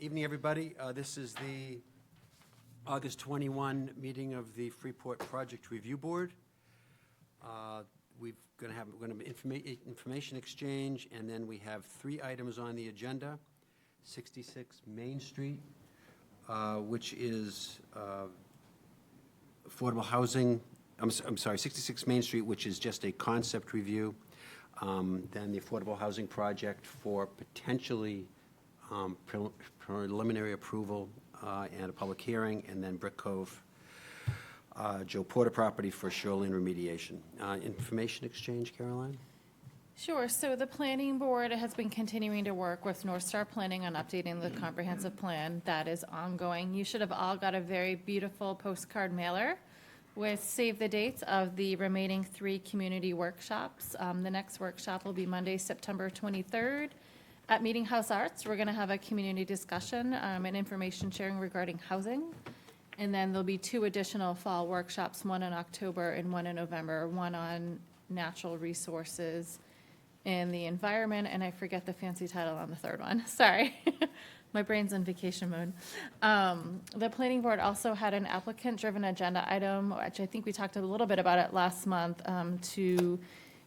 Evening, everybody. This is the August 21 meeting of the Freeport Project Review Board. We're going to have information exchange, and then we have 3 items on the agenda. 66 Main Street, which is affordable housing. I'm sorry, 66 Main Street, which is just a concept review. Then the affordable housing project for potentially preliminary approval and a public hearing, and then Brick Cove, Joe Porter property for shoreline remediation. Information exchange, Caroline? Sure. So the planning board has been continuing to work with North Star Planning on updating the comprehensive plan. That is ongoing. You should have all got a very beautiful postcard mailer with save the dates of the remaining 3 community workshops. The next workshop will be Monday, September 23rd at Meeting House Arts. We're going to have a community discussion and information sharing regarding housing. And then there'll be 2 additional fall workshops, one in October and one in November, one on natural resources and the environment, and I forget the fancy title on the 3rd one. Sorry. My brain's in vacation mode. The planning board also had an applicant-driven agenda item, which I think we talked a little bit about it last month, to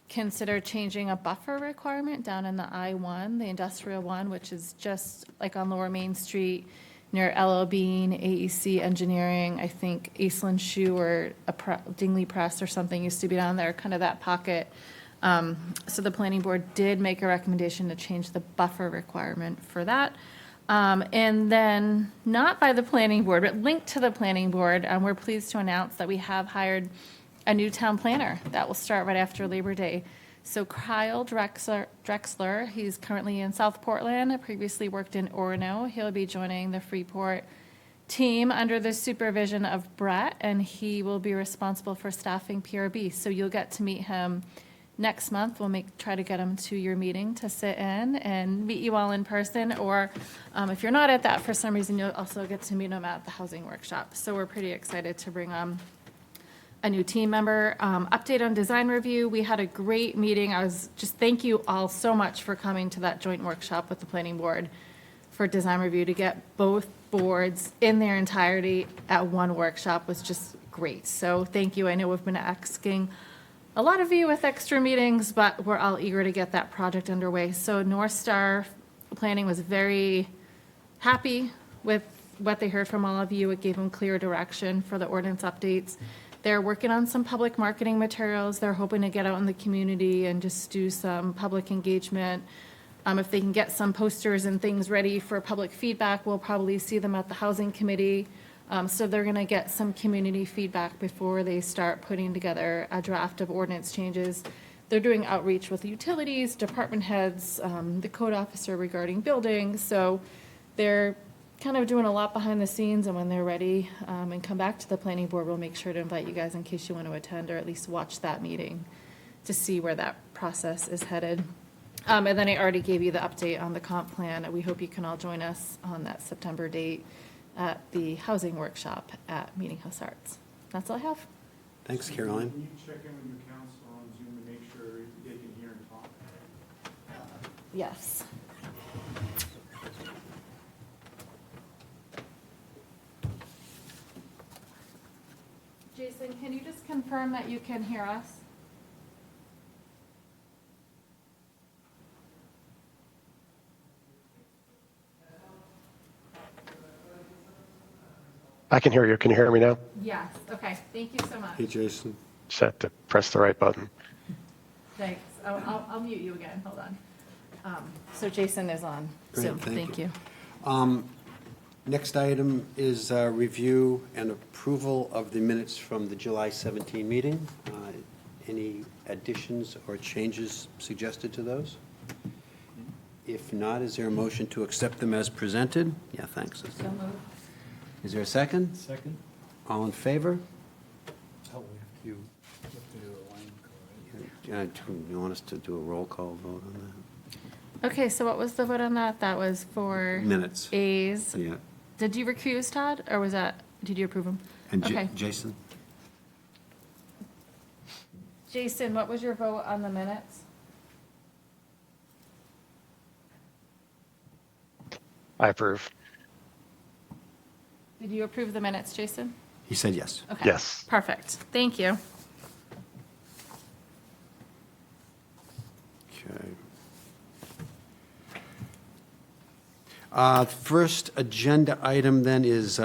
consider changing a buffer requirement down in the I-1, the industrial one, which is just like on Lower Main Street near LL Bean, AEC Engineering. I think Aislinn Shoe or Dingley Press or something used to be down there, kind of that pocket. So the planning board did make a recommendation to change the buffer requirement for that. And then, not by the planning board, but linked to the planning board, we're pleased to announce that we have hired a new town planner that will start right after Labor Day. So Kyle Drexler, he's currently in South Portland, previously worked in Orono. He'll be joining the Freeport team under the supervision of Brett, and he will be responsible for staffing PRB. So you'll get to meet him next month. We'll try to get him to your meeting to sit in and meet you all in person, or if you're not at that for some reason, you'll also get to meet him at the housing workshop. So we're pretty excited to bring a new team member. Update on design review. We had a great meeting. Thank you all so much for coming to that joint workshop with the planning board for design review. To get both boards in their entirety at one workshop was just great. So thank you. I know we've been asking a lot of you with extra meetings, but we're all eager to get that project underway. So North Star Planning was very happy with what they heard from all of you. It gave them clear direction for the ordinance updates. They're working on some public marketing materials. They're hoping to get out in the community and just do some public engagement. If they can get some posters and things ready for public feedback, we'll probably see them at the housing committee. So they're going to get some community feedback before they start putting together a draft of ordinance changes. They're doing outreach with the utilities, department heads, the code officer regarding buildings. So they're kind of doing a lot behind the scenes, and when they're ready and come back to the planning board, we'll make sure to invite you guys in case you want to attend or at least watch that meeting to see where that process is headed. And then I already gave you the update on the comp plan. We hope you can all join us on that September date at the housing workshop at Meeting House Arts. That's all I have. Thanks, Caroline. Can you check in with your council on Zoom to make sure they can hear and talk? Yes. Jason, can you just confirm that you can hear us? I can hear you. Can you hear me now? Yes. Okay. Thank you so much. Hey, Jason. Just have to press the right button. Thanks. I'll mute you again. Hold on. So Jason is on Zoom. Great, thank Thank you. you. Next item is review and approval of the minutes from the July 17 meeting. Any additions or changes suggested to those? If not, is there a motion to accept them as presented? Yeah, thanks. So moved. Is there a second? Second? All in favor? Oh, we have to do a line call, right? Do you want us to do a roll call vote on Okay. So what was the vote on that? That was for that? Minutes. A's. Yeah. Did you recuse, Todd, or did you approve them? And Okay. Jason? Jason, what was your vote on the minutes? I approve. Did you approve the minutes, Jason? He said yes. Okay. Yes. Perfect. Thank you. Okay. First agenda item then is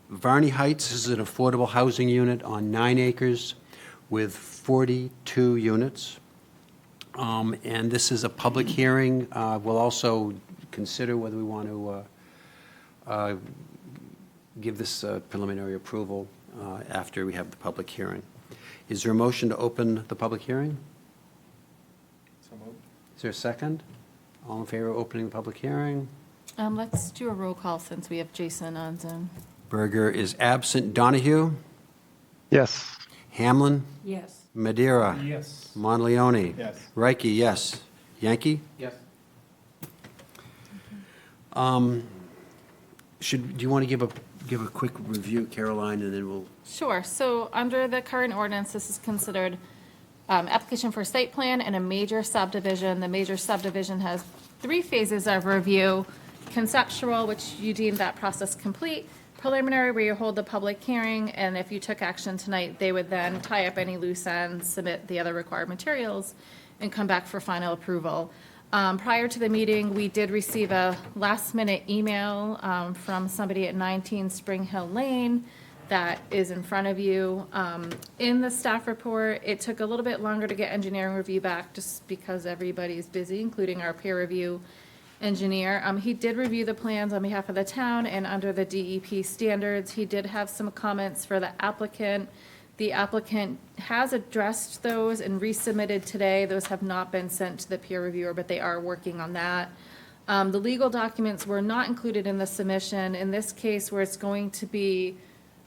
Varney Heights. This is an affordable housing unit on 9 acres with 42 units. And this is a public hearing. We'll also consider whether we want to give this preliminary approval after we have the public hearing. Is there a motion to open the public hearing? So moved. Is there a second? All in favor of opening the public hearing? Let's do a roll call since we have Jason on Zoom. Berger is absent. Donahue? Yes. Hamlin? Yes. Madeira? Yes. Monteleone? Yes. Reike, yes. Yankee? Yes. Do you want to give a quick review, Caroline, and then we'll, Sure. So under the current ordinance, this is considered application for site plan and a major subdivision. The major subdivision has 3 phases of review. Conceptual, which you deem that process complete. Preliminary, where you hold the public hearing, and if you took action tonight, they would then tie up any loose ends, submit the other required materials, and come back for final approval. Prior to the meeting, we did receive a last-minute email from somebody at 19 Spring Hill Lane that is in front of you. In the staff report, it took a little bit longer to get engineering review back just because everybody's busy, including our peer review engineer. He did review the plans on behalf of the town and under the DEP standards. He did have some comments for the applicant. The applicant has addressed those and resubmitted today. Those have not been sent to the peer reviewer, but they are working on that. The legal documents were not included in the submission. In this case, where it's going to be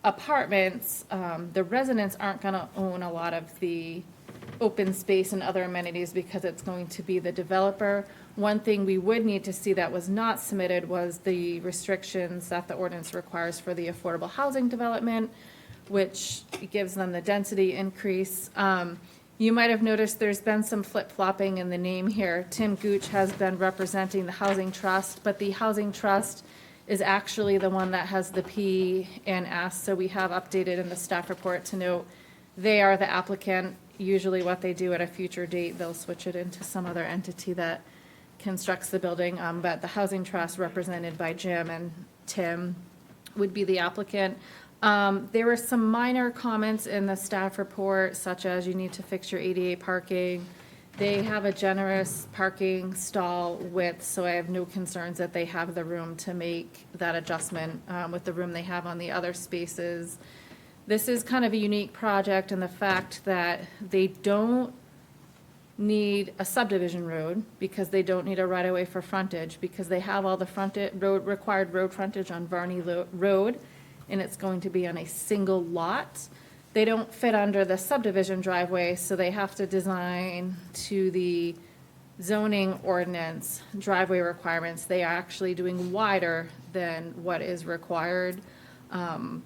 apartments, the residents aren't going to own a lot of the open space and other amenities because it's going to be the developer. One thing we would need to see that was not submitted was the restrictions that the ordinance requires for the affordable housing development, which gives them the density increase. You might have noticed there's been some flip-flopping in the name here. Tim Gooch has been representing the Housing Trust, but the Housing Trust is actually the one that has the P and S, so we have updated in the staff report to note they are the applicant. Usually what they do at a future date, they'll switch it into some other entity that constructs the building, but the Housing Trust, represented by Jim and Tim, would be the applicant. There were some minor comments in the staff report, such as you need to fix your ADA parking. They have a generous parking stall width, so I have no concerns that they have the room to make that adjustment with the room they have on the other spaces. This is kind of a unique project in the fact that they don't need a subdivision road because they don't need a right-of-way for frontage because they have all the required road frontage on Varney Road, and it's going to be on a single lot. They don't fit under the subdivision driveway, so they have to design to the zoning ordinance driveway requirements. They are actually doing wider than what is required, and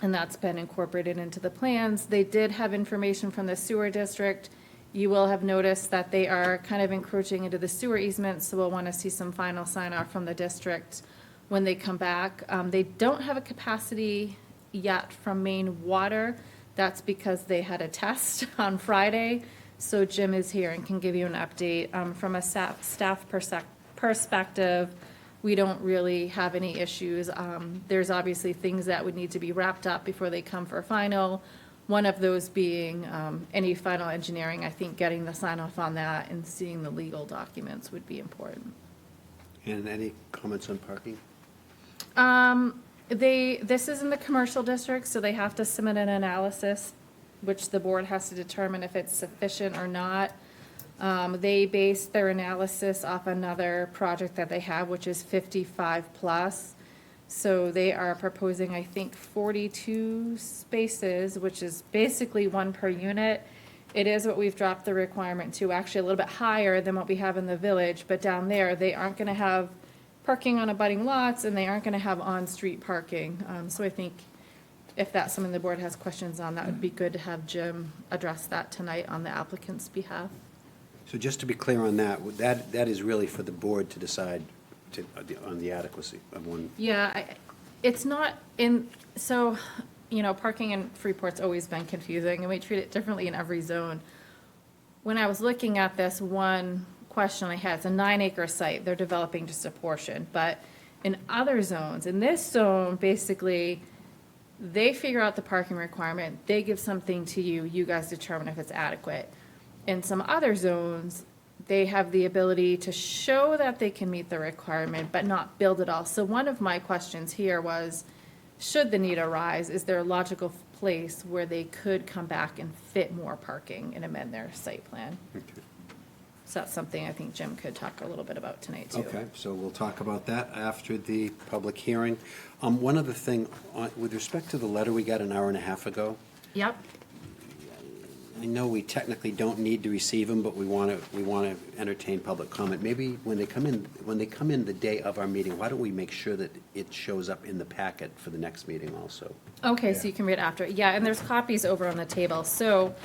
that's been incorporated into the plans. They did have information from the sewer district. You will have noticed that they are kind of encroaching into the sewer easement, so we'll want to see some final sign-off from the district when they come back. They don't have a capacity yet from Maine Water. That's because they had a test on Friday, so Jim is here and can give you an update. From a staff perspective, we don't really have any issues. There's obviously things that would need to be wrapped up before they come for final. One of those being any final engineering. I think getting the sign-off on that and seeing the legal documents would be important. and any comments on parking? This is in the commercial district, so they have to submit an analysis, which the board has to determine if it's sufficient or not. They base their analysis off another project that they have, which is 55 plus. So they are proposing, I think, 42 spaces, which is basically 1 per unit. It is what we've dropped the requirement to, actually a little bit higher than what we have in the village, but down there, they aren't gonna have parking on abutting lots, and they aren't gonna have on-street parking. So I think if that's something the board has questions on, that would be good to have Jim address that tonight on the applicant's behalf. So just to be clear on that, that is really for the board to decide on the adequacy of one. Yeah, It's not in, so, parking in Freeport's always been confusing, and we treat it differently in every zone. When I was looking at this, one question I had, it's a 9-acre site, they're developing just a portion, but in other zones, in this zone, basically, they figure out the parking requirement, they give something to you, you guys determine if it's adequate. In some other zones, they have the ability to show that they can meet the requirement, but not build it all. So one of my questions here was, should the need arise, is there a logical place where they could come back and fit more parking and amend their site plan? So that's something I think Jim could talk a little bit about tonight, too. Okay, so we'll talk about that after the public hearing. One other thing, with respect to the letter we got an hour and a half ago, Yep. I know we technically don't need to receive them, but we want to entertain public comment. Maybe when they come in the day of our meeting, why don't we make sure that it shows up in the packet for the next meeting also? Okay, so you can read after. Yeah, and there's copies over on the table. So,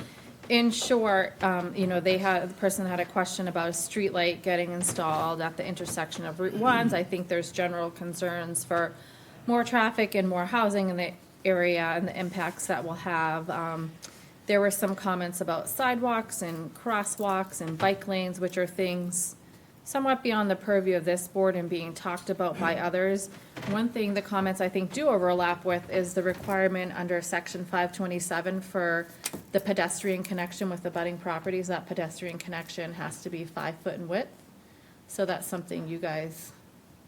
in short, the person had a question about a streetlight getting installed at the intersection of Route 1s. I think there's general concerns for more traffic and more housing in the area and the impacts that will have. There were some comments about sidewalks and crosswalks and bike lanes, which are things somewhat beyond the purview of this board and being talked about by others. One thing the comments I think do overlap with is the requirement under section 527 for the pedestrian connection with the abutting properties. That pedestrian connection has to be 5 foot in width. So that's something you guys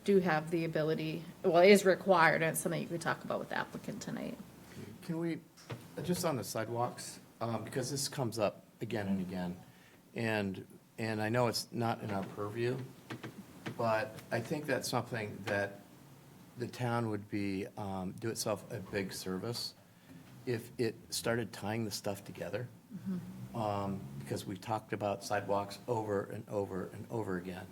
do have the ability, well, it is required, and it's something you could talk about with the applicant tonight. Can we, just on the sidewalks, because this comes up again and again, and I know it's not in our purview, but I think that's something that the town would be, do itself a big service if it started tying the stuff together. Because we talked about sidewalks over and over and over again.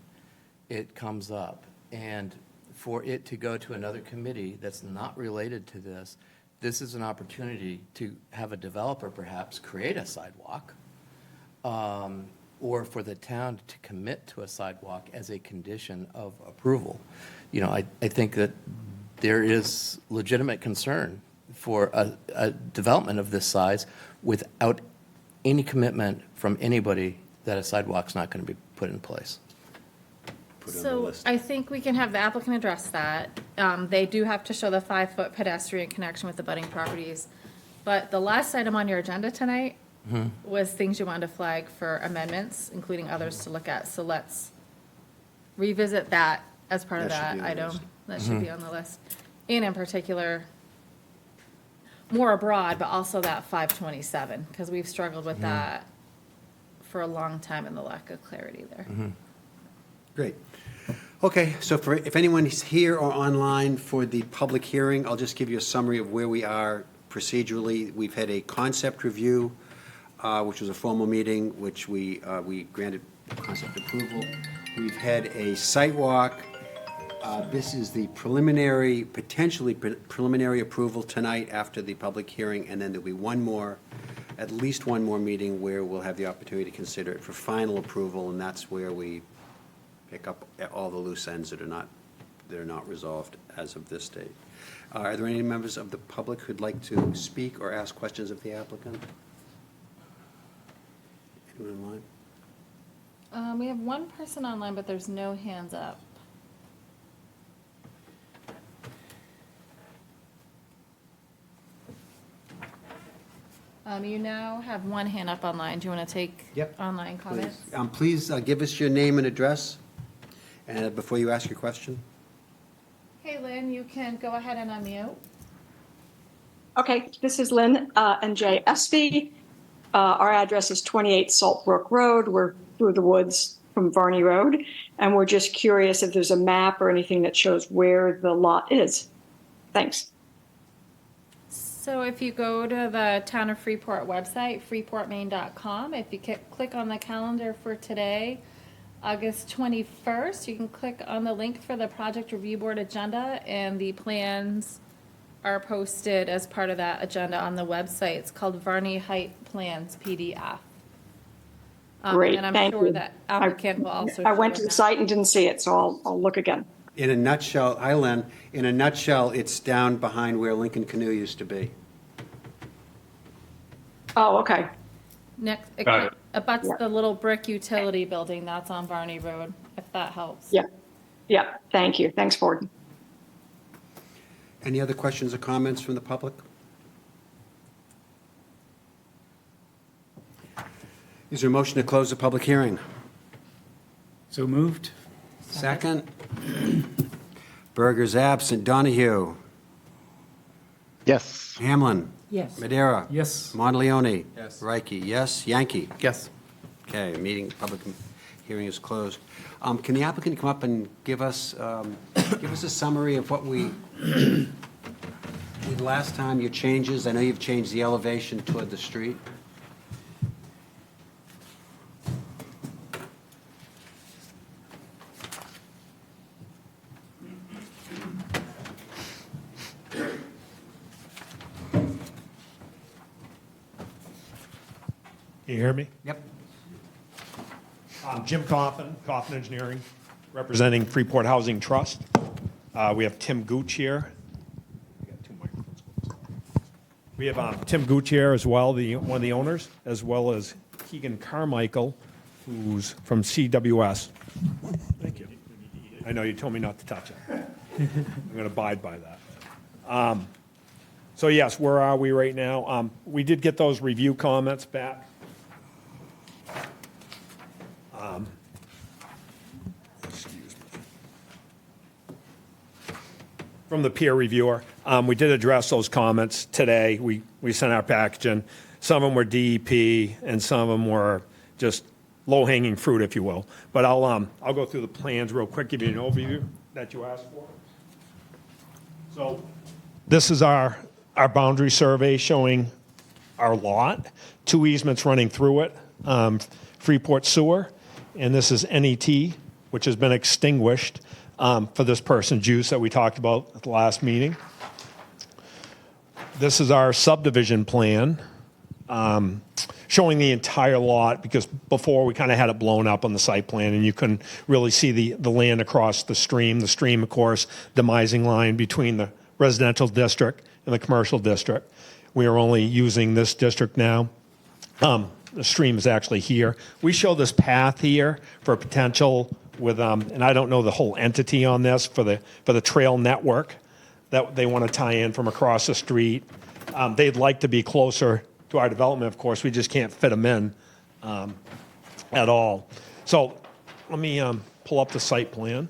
It comes up. And for it to go to another committee that's not related to this is an opportunity to have a developer perhaps create a sidewalk, or for the town to commit to a sidewalk as a condition of approval. I think that there is legitimate concern for a development of this size without any commitment from anybody that a sidewalk's not going to be put in place. So I think we can have the applicant address that. They do have to show the 5 foot pedestrian connection with the budding properties. But the last item on your agenda tonight was things you wanted to flag for amendments, including others to look at. So let's revisit that as part of That should that be on the item. list. That should be on the list. And in particular, more abroad, but also that 527, because we've struggled with that for a long time and the lack of clarity there. Great. Okay, so if anyone is here or online for the public hearing, I'll just give you a summary of where we are procedurally. We've had a concept review, which was a formal meeting, which we granted concept approval. We've had a site walk. This is the potentially preliminary approval tonight after the public hearing, and then there'll be at least one more meeting where we'll have the opportunity to consider it for final approval, and that's where we pick up all the loose ends that are not resolved as of this date. Are there any members of the public who'd like to speak or ask questions of the applicant? Anyone online? We have one person online, but there's no hands up. You now have one hand up online. Do you want to take Yep. online comments? Please give us your name and address before you ask your question. Hey, Lynn, you can go ahead and unmute. Okay, this is Lynn and Jay Espy. Our address is 28 Saltbrook Road. We're through the woods from Varney Road, and we're just curious if there's a map or anything that shows where the lot is. Thanks. So if you go to the Town of Freeport website, freeportmaine.com, if you click on the calendar for today, August 21st, you can click on the link for the project review board agenda, and the plans are posted as part of that agenda on the website. It's called Varney Height Plans PDF. Great, And I'm thank sure you. that applicant will also. I went show to the that. site and didn't see it, so I'll look again. In a nutshell, Len, in a nutshell, it's down behind where Lincoln Canoe used to be. Oh, okay. Next, it Got it. abuts Yeah. the little brick utility building that's on Varney Road, if that helps. Yeah. Yeah, thank you. Thanks, Ford. Any other questions or comments from the public? Is there a motion to close the public hearing? So moved? Second? Berger's absent. Donahue? Yes. Hamlin? Yes. Madera? Yes. Monteleone? Yes. Reiki, yes. Yankee? Yes. Okay, public hearing is closed. Can the applicant come up and give us a summary of what we did last time, your changes? I know you've changed the elevation toward the street. Can you hear me? Yep. I'm Jim Coffin, Coffin Engineering, representing Freeport Housing Trust. We have Tim Gooch here. We got two microphones. We have Tim Gooch here as well, one of the owners, as well as Keegan Carmichael, who's from CWS. Thank you. I know you told me not to touch it. I'm going to abide by that. So yes, where are we right now? We did get those review comments back. From the peer reviewer. We did address those comments today. We sent our package in. Some of them were DEP, and some of them were just low-hanging fruit, if you will. But I'll go through the plans real quick, give you an overview that you asked for. So this is our boundary survey showing our lot, 2 easements running through it, Freeport Sewer, and this is NET, which has been extinguished for this person's use that we talked about at the last meeting. This is our subdivision plan showing the entire lot, because before we kind of had it blown up on the site plan and you couldn't really see the land across the stream. The stream, of course, demising line between the residential district and the commercial district. We are only using this district now. The stream is actually here. We show this path here for potential with, and I don't know the whole entity on this, for the trail network that they want to tie in from across the street. They'd like to be closer to our development, of course. We just can't fit them in at all. So let me pull up the site plan.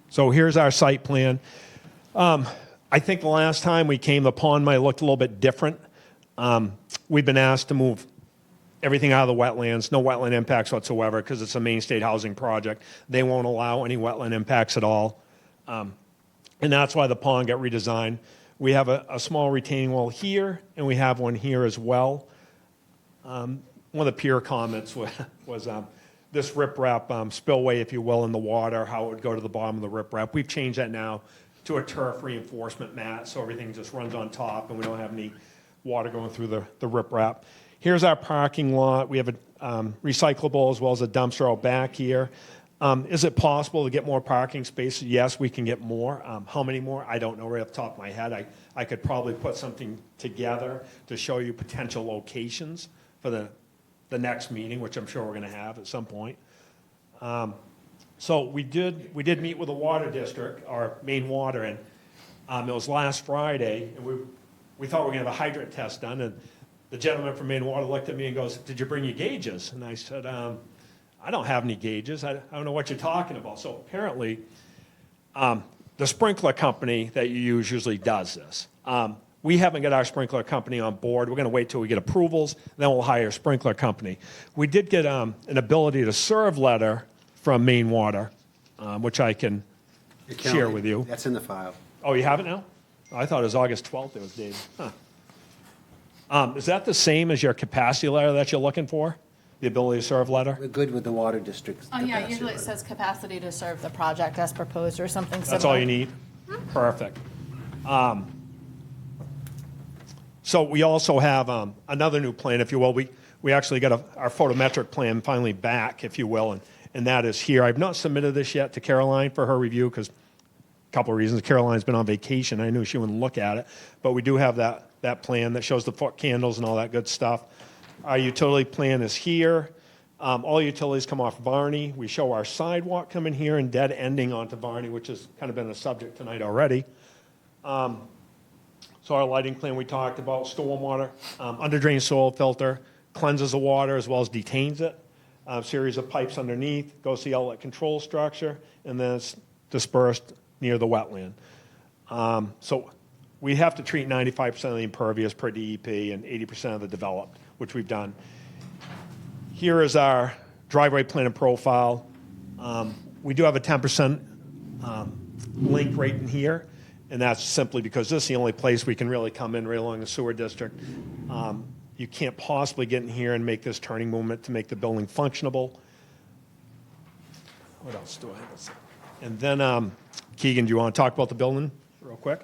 So here's our site plan. I think the last time we came, the pond might have looked a little bit different. We've been asked to move everything out of the wetlands, no wetland impacts whatsoever, because it's a main state housing project. They won't allow any wetland impacts at all. And that's why the pond got redesigned. We have a small retaining wall here, and we have one here as well. One of the peer comments was this riprap spillway, if you will, in the water, how it would go to the bottom of the riprap. We've changed that now to a turf reinforcement mat, so everything just runs on top and we don't have any water going through the riprap. Here's our parking lot. We have a recyclable as well as a dumpster out back here. Is it possible to get more parking spaces? Yes, we can get more. How many more? I don't know right off the top of my head. I could probably put something together to show you potential locations for the next meeting, which I'm sure we're going to have at some point. So we did meet with the water district, our main water, and it was last Friday, and we thought we were going to have a hydrant test done, and the gentleman from Maine Water looked at me and goes, "Did you bring your gauges?" And I said, "I don't have any gauges. I don't know what you're talking about." So apparently, the sprinkler company that you use usually does this. We haven't got our sprinkler company on board. We're going to wait till we get approvals, then we'll hire a sprinkler company. We did get an ability to serve letter from Maine Water, which I can share with you. That's in the file. Oh, you have it now? I thought it was August 12th it was dated. Huh. Is that the same as your capacity letter that you're looking for? The ability to serve letter? We're good with the water district's Oh, yeah, capacity usually it letter. says capacity to serve the project as proposed or something similar. That's all you need? Perfect. So we also have another new plan, if you will. we actually got our photometric plan finally back, if you will, and that is here. I've not submitted this yet to Caroline for her review because a couple of reasons. Caroline's been on vacation. I knew she wouldn't look at it, but we do have that plan that shows the foot candles and all that good stuff. Our utility plan is here. All utilities come off Varney. We show our sidewalk coming here and dead ending onto Varney, which has kind of been a subject tonight already. So our lighting plan we talked about, stormwater, under drain soil filter, cleanses the water as well as detains it. Series of pipes underneath, goes to the outlet control structure, and then it's dispersed near the wetland. So we have to treat 95% of the impervious per DEP and 80% of the developed, which we've done. Here is our driveway plan and profile. We do have a 10% link right in here, and that's simply because this is the only place we can really come in right along the sewer district. You can't possibly get in here and make this turning movement to make the building functionable. What else do I have? And then, Keegan, do you want to talk about the building real quick?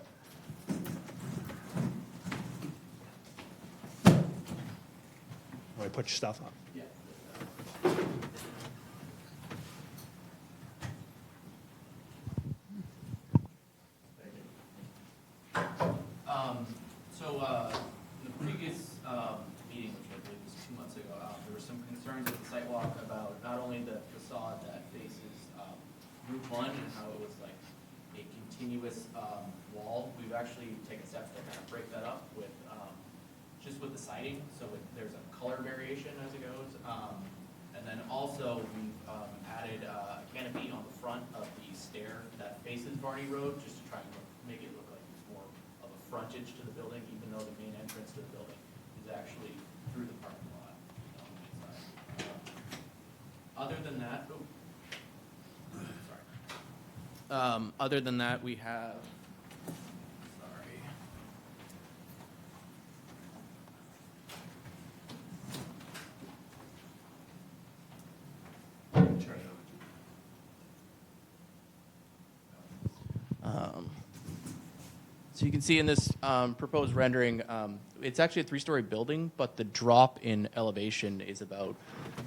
Want to put your stuff up? In the previous meeting, which I believe was 2 months ago, there were some concerns at the sidewalk about not only the facade that faces Route 1 and how it was like a continuous wall. We've actually taken steps to kind of break that up with just with the siding, so there's a color variation as it goes. And then also we've added a canopy on the front of the stair that faces Varney Road, just to try and make it look like it's more of a frontage to the building, even though the main entrance to the building is actually through the parking lot on the main side. Other than that, other than that, we have, sorry. So you can see in this proposed rendering, it's actually a 3-story building, but the drop in elevation is about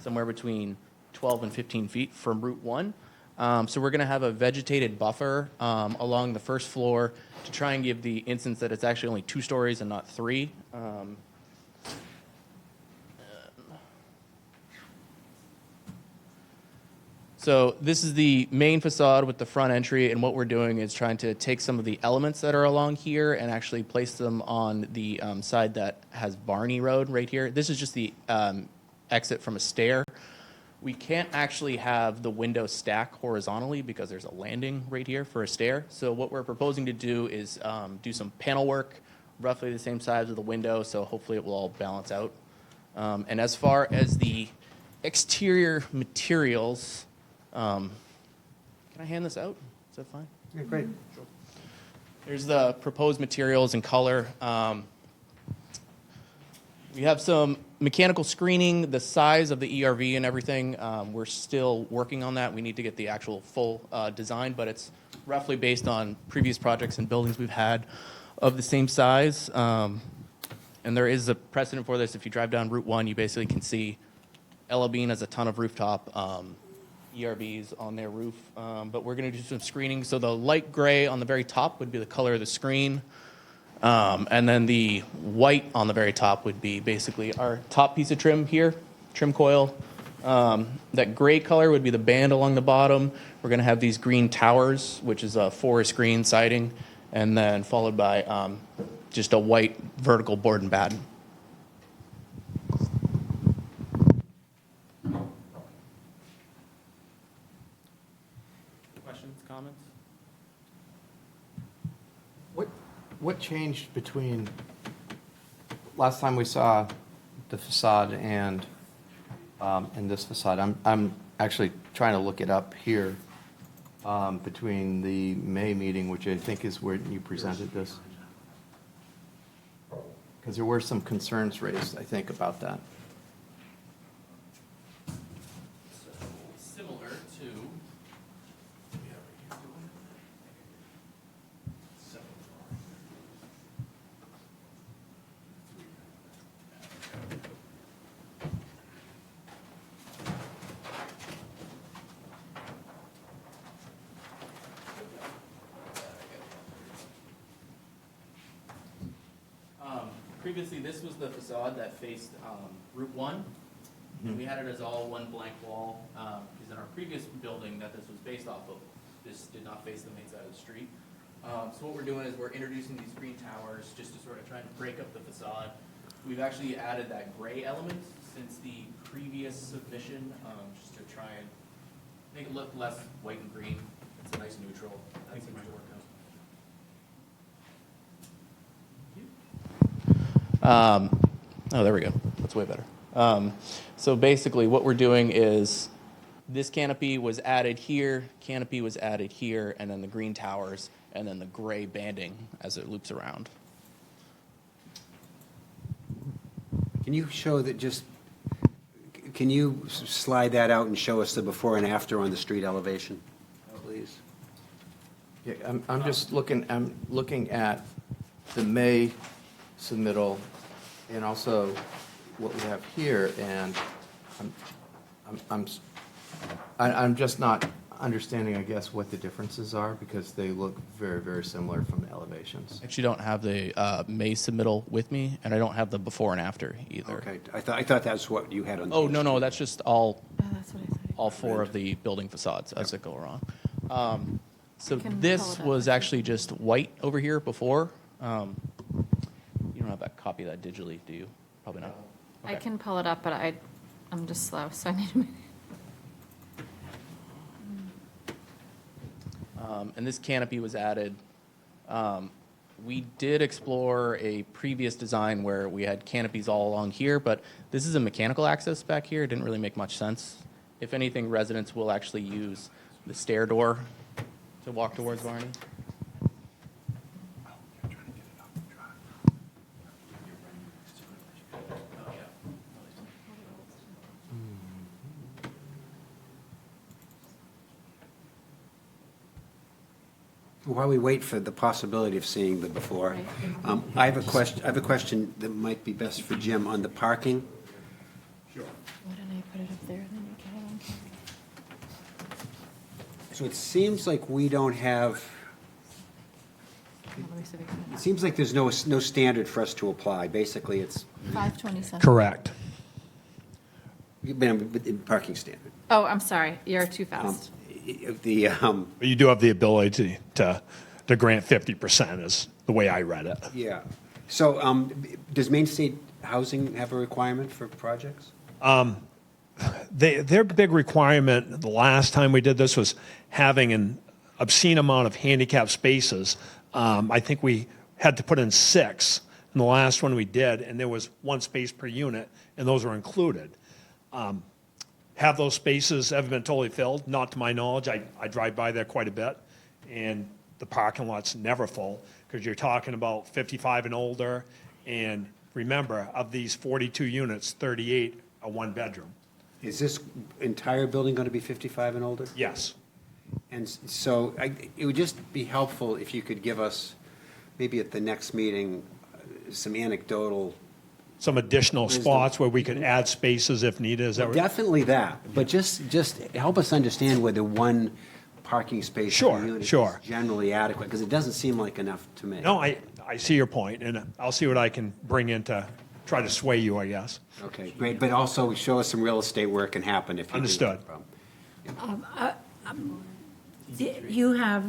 somewhere between 12 and 15 feet from Route 1. So we're going to have a vegetated buffer along the first floor to try and give the instance that it's actually only 2 stories and not 3. So this is the main facade with the front entry, and what we're doing is trying to take some of the elements that are along here and actually place them on the side that has Varney Road right here. This is just the exit from a stair. We can't actually have the window stack horizontally because there's a landing right here for a stair. So what we're proposing to do is do some panel work, roughly the same size of the window, so hopefully it will all balance out. And as far as the exterior materials, can I hand this out? Is that fine? Yeah, great. Sure. Here's the proposed materials and color. We have some mechanical screening, the size of the ERV and everything. We're still working on that. We need to get the actual full design, but it's roughly based on previous projects and buildings we've had of the same size. And there is a precedent for this. If you drive down Route 1, you basically can see Ella Bean has a ton of rooftop ERVs on their roof. But we're going to do some screening. So the light gray on the very top would be the color of the screen. And then the white on the very top would be basically our top piece of trim here, trim coil. That gray color would be the band along the bottom. We're going to have these green towers, which is a forest green siding, and then followed by just a white vertical board and batten. Questions, comments? What changed between last time we saw the facade and this facade? I'm actually trying to look it up here between the May meeting, which I think is where you presented this. Because there were some concerns raised, I think, about that. Similar to. previously, this was the facade that faced Route 1. And we had it as all one blank wall, because in our previous building that this was based off of, this did not face the main side of the street. So what we're doing is we're introducing these green towers just to sort of try and break up the facade. We've actually added that gray element since the previous submission, just to try and make it look less white and green. It's a nice neutral. That seems to work out. Oh, there we go. That's way better. So basically what we're doing is this canopy was added here, and then the green towers, and then the gray banding as it loops around. Can you show that can you slide that out and show us the before and after on the street elevation, please? Yeah, I'm just looking, I'm looking at the May submittal and also what we have here, and I'm just not understanding, I guess, what the differences are, because they look very, very similar from the elevations. I actually don't have the May submittal with me, and I don't have the before and after either. Okay, I thought that's what you had on. Oh, no, that's just all, Oh, that's what I thought. all four of the building facades as it go around. So Can pull this it up. was actually just white over here before. You don't have that copy of that digitally, do you? Probably not. I Okay. can pull it up, but I'm just slow, so I need a minute. And this canopy was added. We did explore a previous design where we had canopies all along here, but this is a mechanical access back here. It didn't really make much sense. If anything, residents will actually use the stair door to walk towards Varney. While we wait for the possibility of seeing the before, I have a question that might be best for Jim on the parking. Why don't I put it up there, then you can have it on camera. So it seems like we don't have, Let me see if I can- it seems like there's no standard for us to apply. Basically, it's 527. Correct. parking standard. Oh, I'm sorry, you're too fast. The, But you do have the ability to grant 50% is the way I read it. yeah. So does Main State Housing have a requirement for projects? Their big requirement, the last time we did this, was having an obscene amount of handicap spaces. I think we had to put in 6 in the last one we did, and there was 1 space per unit, and those were included. Have those spaces ever been totally filled? Not to my knowledge. I drive by there quite a bit, and the parking lot's never full, because you're talking about 55 and older, and remember, of these 42 units, 38 are 1-bedroom. Is this entire building going to be 55 and older? Yes. And so it would just be helpful if you could give us, maybe at the next meeting, some anecdotal. Some additional spots where we could add spaces if needed, is that what? Definitely that, but just help us understand whether 1 parking space per Sure, unit is sure. generally adequate, because it doesn't seem like enough to me. No, I see your point, and I'll see what I can bring in to try to sway you, I guess. Okay, great, but also show us some real estate where it can happen if you do. Understood. You have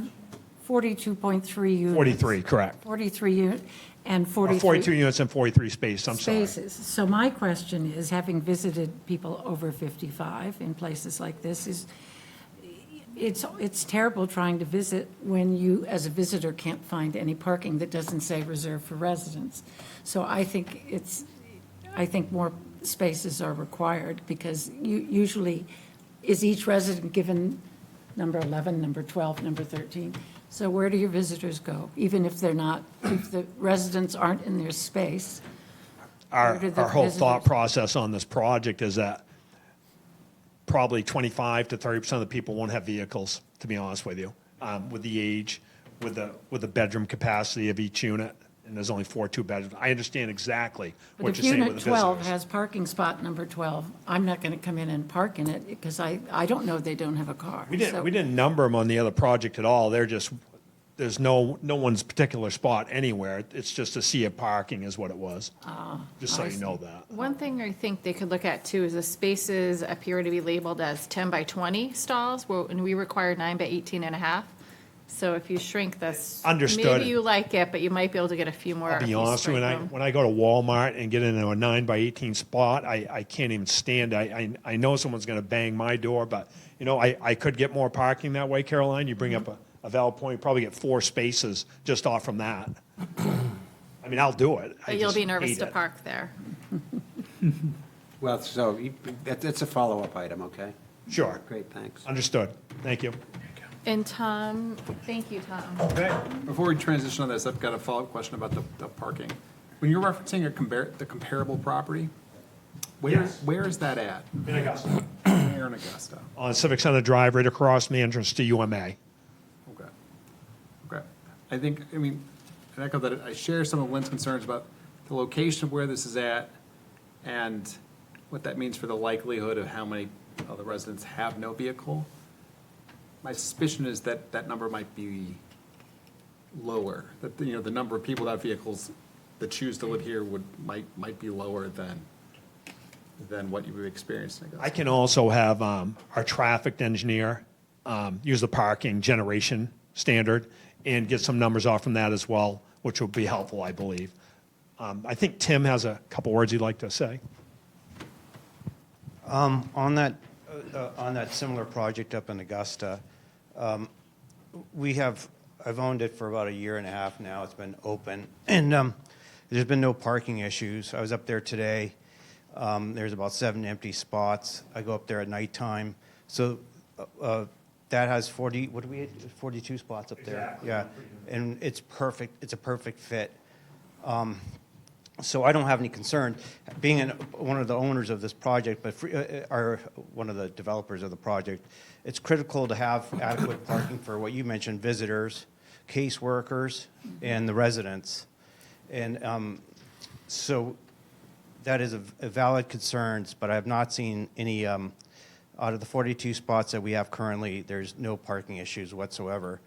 42.3 units. 43, correct. 43 units and 43 42 units and 43 spaces, I'm sorry. spaces. So my question is, having visited people over 55 in places like this, is it's terrible trying to visit when you, as a visitor, can't find any parking that doesn't say reserved for residents. So I think more spaces are required, because usually is each resident given number 11, number 12, number 13? So where do your visitors go? Even if they're not, if the residents aren't in their space? Our Where do the whole thought visitors- process on this project is that probably 25 to 30% of the people won't have vehicles, to be honest with you, with the age, with the bedroom capacity of each unit, and there's only 4 2-bedrooms. I understand exactly But what if you're saying with Unit the 12 visitors. has parking spot number 12, I'm not going to come in and park in it, because I don't know they don't have a car. We So- didn't number them on the other project at all. They're just there's no one's particular spot anywhere. It's just a sea of parking is what it was. Just so you know that. One thing I think they could look at too is the spaces appear to be labeled as 10 by 20 stalls, and we require 9 by 18 and a half. So if you shrink this. Understood. Maybe you like it, but you might be able to get a few more. I'll if be you honest with you, shrink them. when I go to Walmart and get into a 9 by 18 spot, I can't even stand it. I know someone's going to bang my door, but, you know, I could get more parking that way, Caroline. You bring up a valid point, you probably get 4 spaces just off from that. I mean, I'll do it. I But you'll just be nervous hate to it. park there. Well, so that's a follow-up item, okay? Sure. Great, thanks. Understood. Thank you. And Tom, thank you, Tom. Okay, before we transition on this, I've got a follow-up question about the parking. When you're referencing the comparable property, where is that at? In Augusta. Where in Augusta? On Civic Center Drive, right across from the entrance to UMA. Okay. I think, I mean, and echo that, I share some of Lynn's concerns about the location of where this is at and what that means for the likelihood of how many of the residents have no vehicle. My suspicion is that that number might be lower, that, you know, the number of people without vehicles that choose to live here might be lower than what you would experience in Augusta. I can also have our traffic engineer use the parking generation standard and get some numbers off from that as well, which will be helpful, I believe. I think Tim has a couple words he'd like to say. On that similar project up in Augusta, I've owned it for about a year and a half now. It's been open, and there's been no parking issues. I was up there today. There's about 7 empty spots. I go up there at nighttime. So that has 42 spots up there. Exactly. Yeah, and it's perfect. It's a perfect fit. So I don't have any concern. Being one of the owners of this project, but one of the developers of the project, it's critical to have adequate parking for what you mentioned, visitors, caseworkers, and the residents. And so that is a valid concerns, but I have not seen any, out of the 42 spots that we have currently, there's no parking issues whatsoever.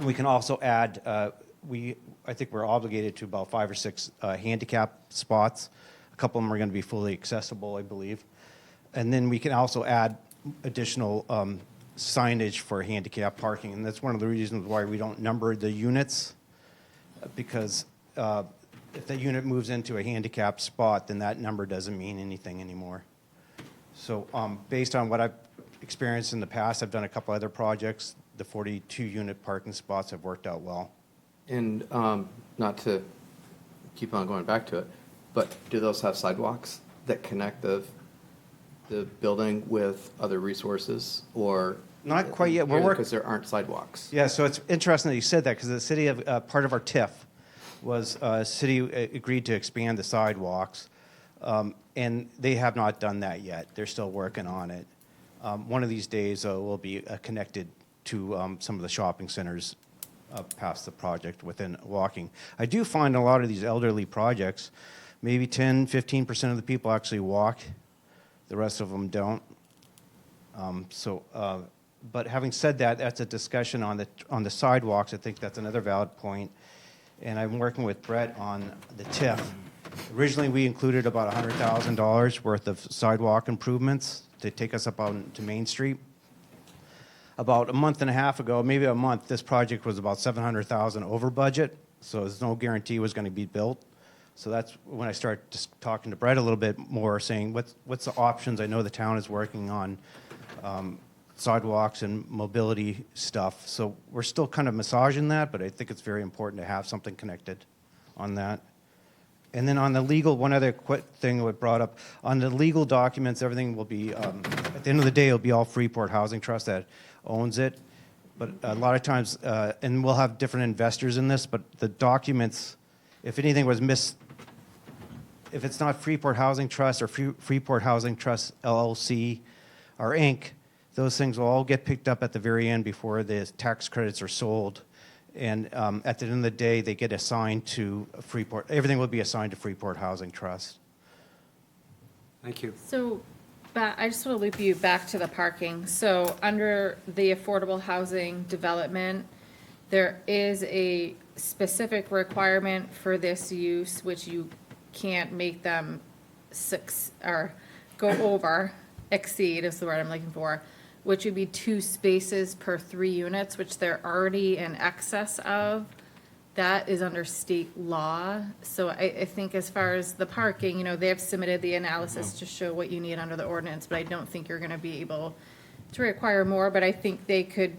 We can also add, I think we're obligated to about 5 or 6 handicap spots. A couple of them are going to be fully accessible, I believe. And then we can also add additional signage for handicap parking. And that's one of the reasons why we don't number the units, because if the unit moves into a handicap spot, then that number doesn't mean anything anymore. So based on what I've experienced in the past, I've done a couple other projects. The 42-unit parking spots have worked out well. And not to keep on going back to it, but do those have sidewalks that connect the building with other resources, or? Not quite yet. We're working. Because there aren't sidewalks. Yeah, so it's interesting that you said that, because the city of, part of our TIF was, city agreed to expand the sidewalks, and they have not done that yet. They're still working on it. One of these days, we'll be connected to some of the shopping centers past the project within walking. I do find a lot of these elderly projects, maybe 10, 15% of the people actually walk. The rest of them don't. But having said that, that's a discussion on the sidewalks. I think that's another valid point. And I'm working with Brett on the TIF. Originally, we included about $100,000 worth of sidewalk improvements to take us up on to Main Street. About a month and a half ago, maybe a month, this project was about $700,000 over budget, so there's no guarantee it was going to be built. So that's when I started just talking to Brett a little bit more, saying what's the options. I know the town is working on sidewalks and mobility stuff, so we're still kind of massaging that, but I think it's very important to have something connected on that. And then on the legal, one other quick thing we brought up, on the legal documents, everything will be, at the end of the day, it'll be all Freeport Housing Trust that owns it. But a lot of times, and we'll have different investors in this, but the documents, if anything was if it's not Freeport Housing Trust or Freeport Housing Trust LLC or Inc., those things will all get picked up at the very end before the tax credits are sold. And at the end of the day, they get assigned to Freeport. Everything will be assigned to Freeport Housing Trust. Thank you. So, I just want to loop you back to the parking. So, under the affordable housing development, There is a specific requirement for this use, which you can't make them or go over, exceed is the word I'm looking for, which would be 2 spaces per 3 units, which they're already in excess of. That is under state law. So I think as far as the parking, you know, they have submitted the analysis to show what you need under the ordinance, but I don't think you're gonna be able to require more, but I think they could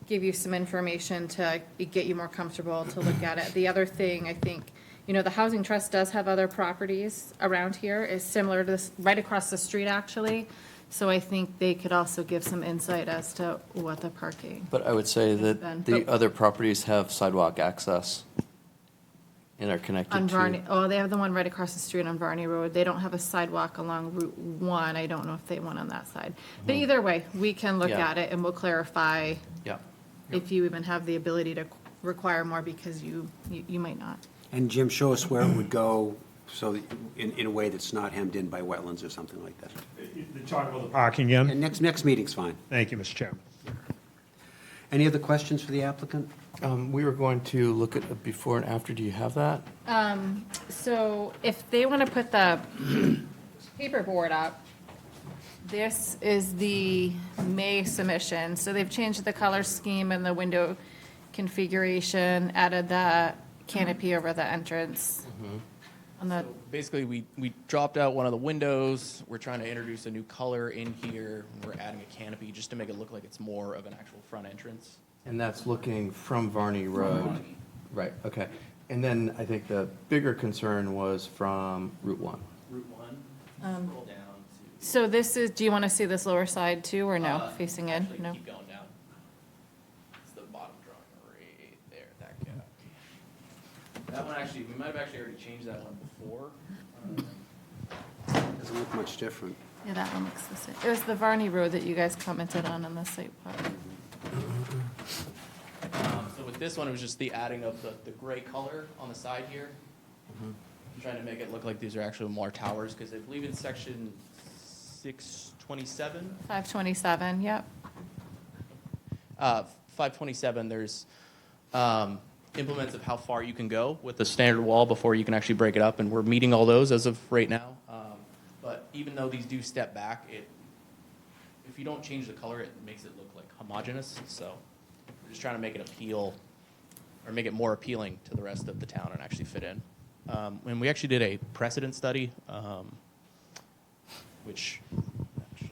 give you some information to get you more comfortable to look at it. The other thing, I think, you know, the Housing Trust does have other properties around here, is similar to this, right across the street, actually. So I think they could also give some insight as to what the parking. But I would say Then- that the other properties have sidewalk access and are connected On to. Varney, oh, they have the one right across the street on Varney Road. They don't have a sidewalk along Route 1. I don't know if they have one on that side. But either way, we can look Yeah. at it and we'll clarify Yeah. if you even have the ability to require more, because you might not. And Jim, show us where it would go, so that, in a way that's not hemmed in by wetlands or something like that. You talk about the parking again? And next meeting's fine. Thank you, Mr. Chairman. Any other questions for the applicant? We were going to look at a before and after. Do you have that? So if they want to put the paperboard up, this is the May submission. So they've changed the color scheme and the window configuration, added the canopy over the entrance. On the, Basically, we dropped out one of the windows. We're trying to introduce a new color in here. We're adding a canopy just to make it look like it's more of an actual front entrance. And that's looking from Varney Road. Right, okay. And then I think the bigger concern was from Route 1. Route 1, scroll down to. so this is, do you want to see this lower side too, or no, facing in? Actually, No? keep going down. It's the bottom drawing right there, that gap. That one actually, we might have actually already changed that one before. Doesn't look much different. Yeah, that one looks the same. It was the Varney Road that you guys commented on the site plan. So with this one, it was just the adding of the gray color on the side here. I'm trying to make it look like these are actually more towers, because I believe in section 627, 527, yep. 527, there's implements of how far you can go with the standard wall before you can actually break it up, and we're meeting all those as of right now. But even though these do step back, if you don't change the color, it makes it look like homogeneous. So we're just trying to make it appeal, or make it more appealing to the rest of the town and actually fit in. And we actually did a precedent study, which actually.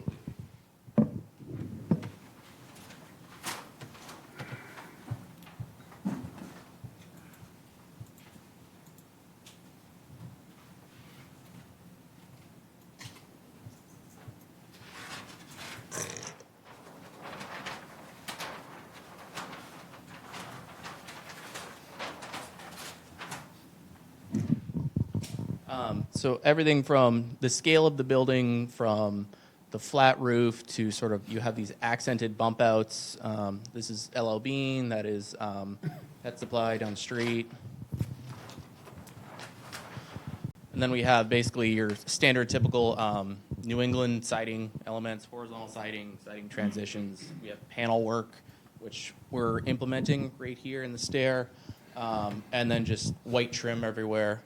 So everything from the scale of the building, from the flat roof to sort of, you have these accented bump outs. This is LL Bean, that is Pet Supply down the street. And then we have basically your standard typical New England siding elements, horizontal siding, siding transitions. We have panel work, which we're implementing right here in the stair. And then just white trim everywhere.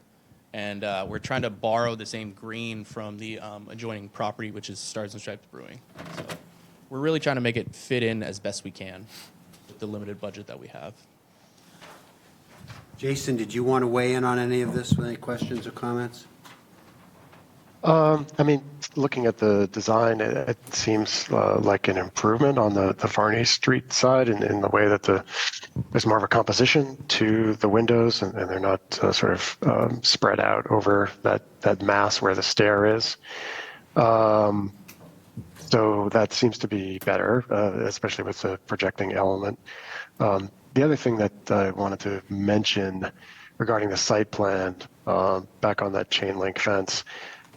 And we're trying to borrow the same green from the adjoining property, which is Stars and Stripes Brewing. So we're really trying to make it fit in as best we can with the limited budget that we have. Jason, did you want to weigh in on any of this with any questions or comments? I mean, looking at the design, it seems like an improvement on the Varney Street side in the way that there's more of a composition to the windows, and they're not sort of spread out over that mass where the stair is. So that seems to be better, especially with the projecting element. The other thing that I wanted to mention regarding the site plan, back on that chain link fence,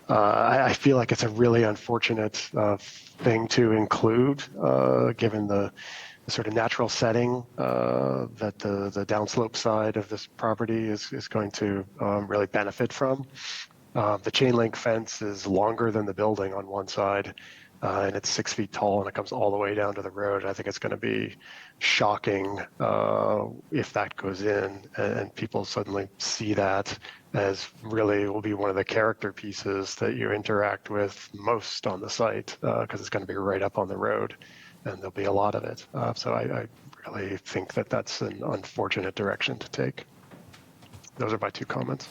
I feel like it's a really unfortunate thing to include, given the sort of natural setting that the downslope side of this property is going to really benefit from. The chain link fence is longer than the building on one side, and it's 6 feet tall, and it comes all the way down to the road. I think it's going to be shocking if that goes in, and people suddenly see that as really will be one of the character pieces that you interact with most on the site, because it's going to be right up on the road, and there'll be a lot of it. So I really think that that's an unfortunate direction to take. Those are my 2 comments.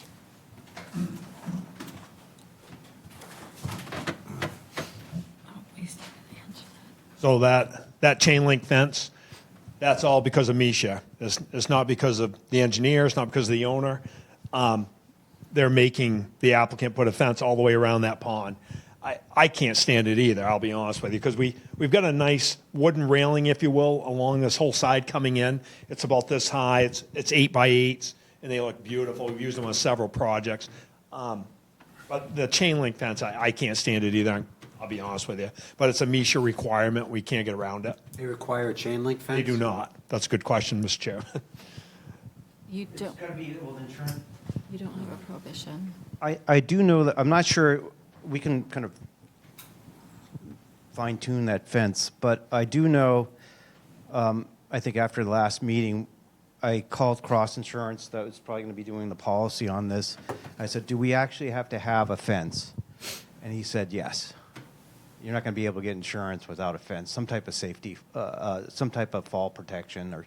So that chain link fence, that's all because of Misha. It's not because of the engineer, it's not because of the owner. They're making the applicant put a fence all the way around that pond. I can't stand it either, I'll be honest with you, because we've got a nice wooden railing, if you will, along this whole side coming in. It's about this high, it's 8x8s, and they look beautiful. We've used them on several projects. But the chain link fence, I can't stand it either, I'll be honest with you. But it's a Misha requirement, we can't get around it. They require a chain link fence? They do not. That's a good question, Mr. Chair. You don't, Gotta be with insurance. you don't have a prohibition. I do know that, I'm not sure, we can kind of fine tune that fence, but I do know, I think after the last meeting, I called Cross Insurance, that was probably going to be doing the policy on this. I said, do we actually have to have a fence? And he said, yes. You're not going to be able to get insurance without a fence, some type of safety, some type of fall protection.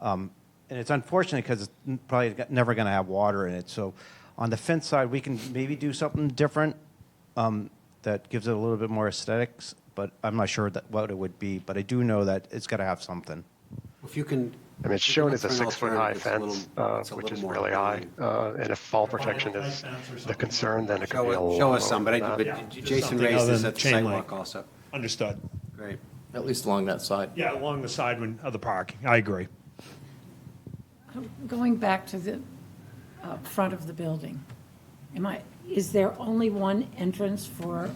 And it's unfortunate because it's probably never going to have water in it. So on the fence side, we can maybe do something different that gives it a little bit more aesthetics, but I'm not sure what it would be. But I do know that it's got to have something. If you can. I mean, it's if you shown can as a look for an 6 foot high alternative, fence, which is really high. And if fall protection is the concern, then it could be a lot. Show us some, but lower than that. Jason something raised other this than at the chain link. sidewalk also. Understood. Great. At least along that side. Yeah, along the side of the parking, I agree. Going back to the front of the building, is there only one entrance for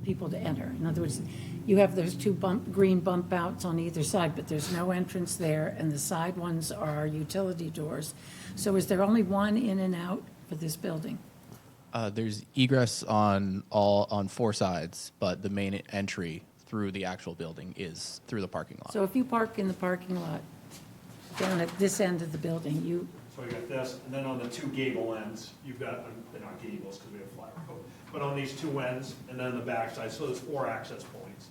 people to enter? In other words, you have those 2 green bump outs on either side, but there's no entrance there, and the side ones are utility doors. So is there only one in and out for this building? There's egress on 4 sides, but the main entry through the actual building is through the parking lot. So if you park in the parking lot down at this end of the building, So you got this, and then on the 2 gable ends, you've got, they're not gables because we have flat roof, but on these 2 ends, and then the back side, so there's 4 access points.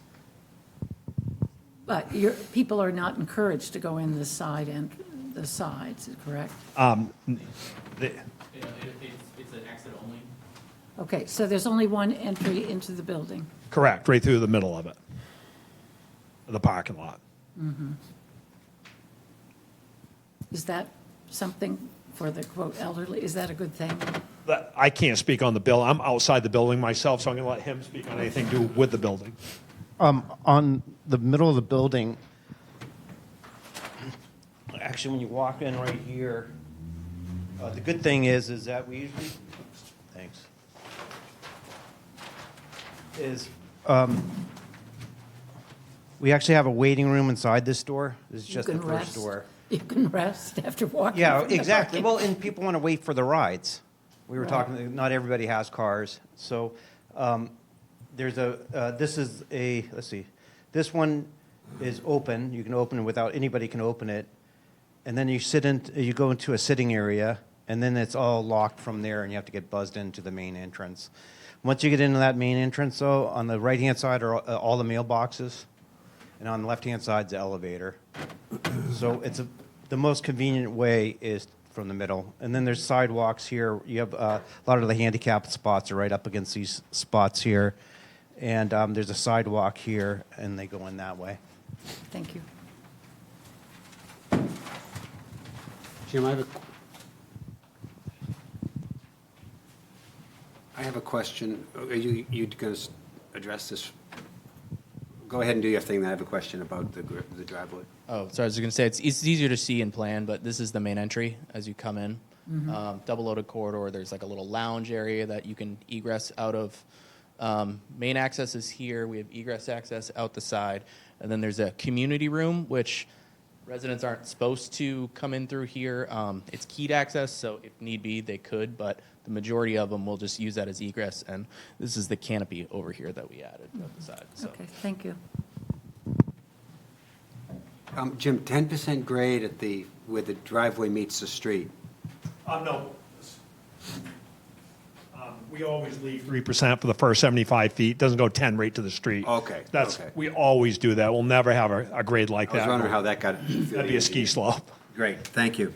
but people are not encouraged to go in the side and the sides, correct? It's an exit only. Okay, so there's only one entry into the building. Correct, right through the middle of it, the parking lot. Is that something for the quote elderly? Is that a good thing? I can't speak on the bill, I'm outside the building myself, so I'm going to let him speak on anything to do with the building. On the middle of the building, actually, when you walk in right here, the good thing is that we usually, thanks, is we actually have a waiting room inside this door. This is just the You can first rest. door. You can rest after walking. Yeah, from the exactly. parking- Well, and people want to wait for the rides. We were Right. talking, not everybody has cars. So there's this is let's see, this one is open. You can open it without, anybody can open it. And then you go into a sitting area, and then it's all locked from there, and you have to get buzzed into the main entrance. Once you get into that main entrance, though, on the right-hand side are all the mailboxes, and on the left-hand side is the elevator. So the most convenient way is from the middle. And then there's sidewalks here. You have a lot of the handicap spots are right up against these spots here. And there's a sidewalk here, and they go in that way. Thank you. Jim, I have a question. Are you going to address this? Go ahead and do your thing, then I have a question about the driveway. Oh, sorry, I was going to say, it's easier to see in plan, but this is the main entry as you come in. Double loaded corridor, there's like a little lounge area that you can egress out of. Main access is here, we have egress access out the side, and then there's a community room, which Residents aren't supposed to come in through here. It's keyed access, so if need be, they could, but the majority of them will just use that as egress. And this is the canopy over here that we added at the side. So. Okay, thank you. Jim, 10% grade at where the driveway meets the street. No. We always leave 3% for the first 75 feet. Doesn't go 10 right to the street. Okay, That's, okay. we always do that. We'll never have a grade like I was that. wondering how that got. That'd be a ski slope. Great, thank you.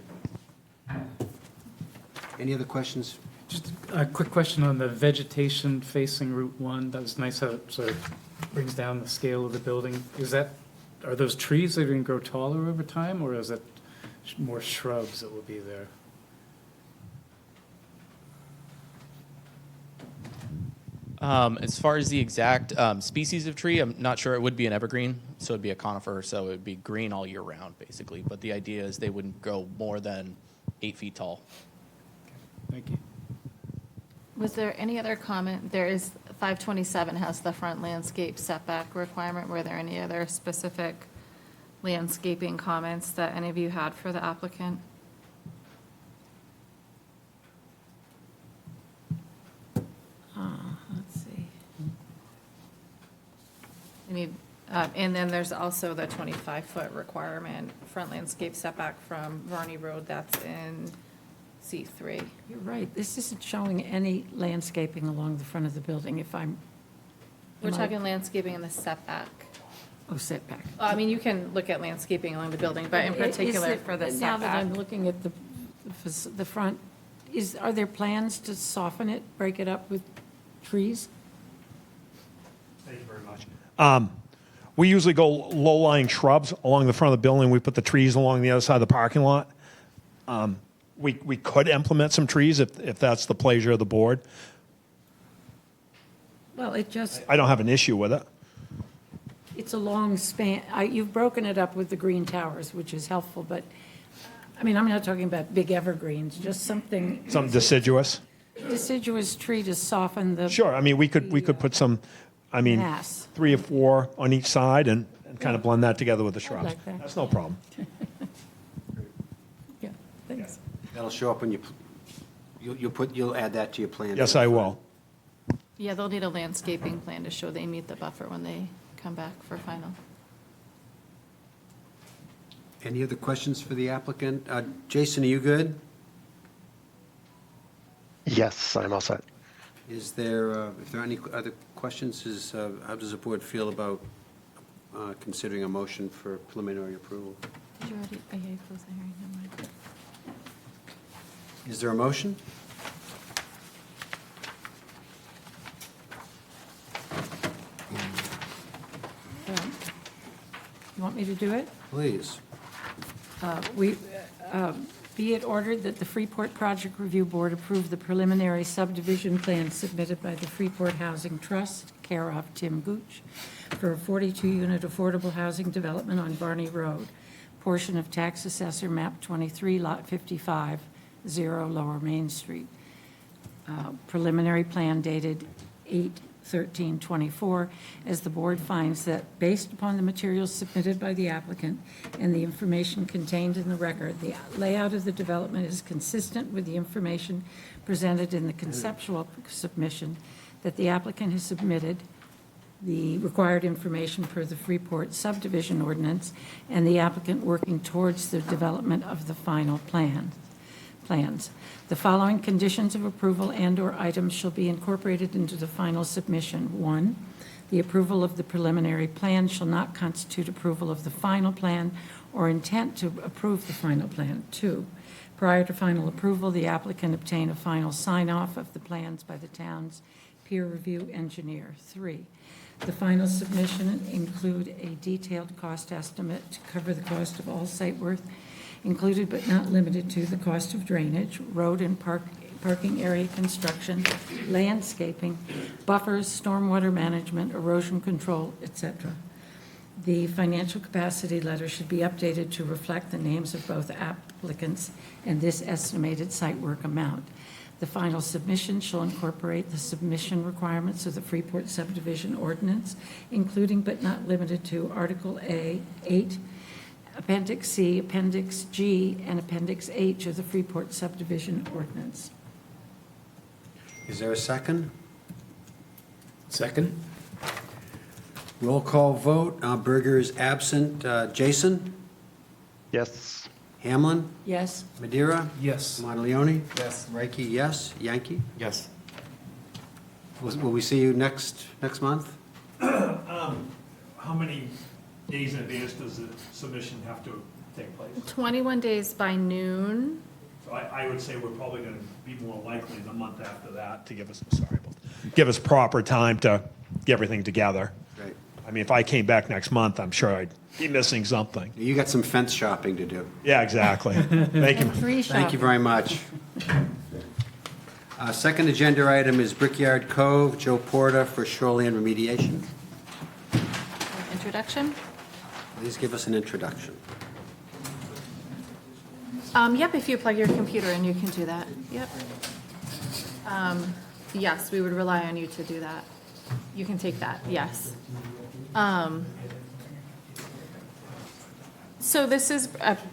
Any other questions? Just a quick question on the vegetation facing Route 1. That was nice how it sort of brings down the scale of the building. Are those trees that are going to grow taller over time, or is it more shrubs that will be there? As far as the exact species of tree, I'm not sure. It would be an evergreen, so it'd be a conifer, so it would be green all year round, basically. But the idea is they wouldn't grow more than 8 feet tall. Thank you. Was there any other comment? There is, 527 has the front landscape setback requirement. Were there any other specific landscaping comments that any of you had for the applicant? Let's see. And then there's also the 25-foot requirement, front landscape setback from Varney Road, that's in C3. You're right, this isn't showing any landscaping along the front of the building, if I'm... We're am I- talking landscaping in the setback. Oh, setback. I mean, you can look at landscaping along the building, but in particular Is it- for the Now that I'm setback. looking at the front, are there plans to soften it, break it up with trees? Thank you very much. We usually go low-lying shrubs along the front of the building. We put the trees along the other side of the parking lot. We could implement some trees if that's the pleasure of the board. Well, it just, I don't have an issue with it. it's a long span, you've broken it up with the green towers, which is helpful, but, I mean, I'm not talking about big evergreens, just something Some deciduous. deciduous tree to soften the... Sure, I mean, we could put some, I mean, Mass. 3 or 4 on each side and kind of blend that together with the shrubs. like that. That's no problem. Yeah, thanks. That'll show up when you'll add that to your plan. Yes, I will. Yeah, they'll need a landscaping plan to show they meet the buffer when they come back for final. Any other questions for the applicant? Jason, are you good? Yes, I'm all set. Is there, if there are any other questions, how does the board feel about considering a motion for preliminary approval? Did you already, oh yeah, you closed the hearing, never mind. Is there a motion? You want me to do it? Please. Be it ordered that the Freeport Project Review Board approve the preliminary subdivision plan submitted by the Freeport Housing Trust, care of Tim Gooch, for a 42-unit affordable housing development on Varney Road, portion of tax assessor map 23, lot 55, 0 Lower Main Street. Preliminary plan dated 8/13/24, as the board finds that, based upon the materials submitted by the applicant and the information contained in the record, the layout of the development is consistent with the information presented in the conceptual submission, that the applicant has submitted the required information per the Freeport subdivision ordinance, and the applicant working towards the development of the final plans. The following conditions of approval and/or items shall be incorporated into the final submission. 1, the approval of the preliminary plan shall not constitute approval of the final plan or intent to approve the final plan. 2, prior to final approval, the applicant obtain a final sign-off of the plans by the town's peer review engineer. 3, the final submission include a detailed cost estimate to cover the cost of all site work, included but not limited to the cost of drainage, road and parking area construction, landscaping, buffers, stormwater management, erosion control, etc. The financial capacity letter should be updated to reflect the names of both applicants and this estimated site work amount. The final submission shall incorporate the submission requirements of the Freeport subdivision ordinance, including but not limited to Article A, 8, Appendix C, Appendix G, and Appendix H of the Freeport subdivision ordinance. Is there a second? Second? Roll call vote. Berger is absent. Jason? Yes. Hamlin? Yes? Madeira? Yes. Monteleone? Yes. Reiki, yes. Yankee? Yes. Will we see you next month? How many days in advance does the submission have to take place? 21 days by noon. So I would say we're probably going to be more likely the month after that to give us proper time to get everything together. Great. I mean, if I came back next month, I'm sure I'd be missing something. You got some fence shopping to do. Yeah, exactly. Thank you. And three Thank you shoppers. very much. Second agenda item is Brickyard Cove, Joe Porter for shoreline remediation. Introduction? Please give us an introduction. Yep, if you plug your computer in, you can do that. Yep. Yes, we would rely on you to do that. You can take that, yes. So this is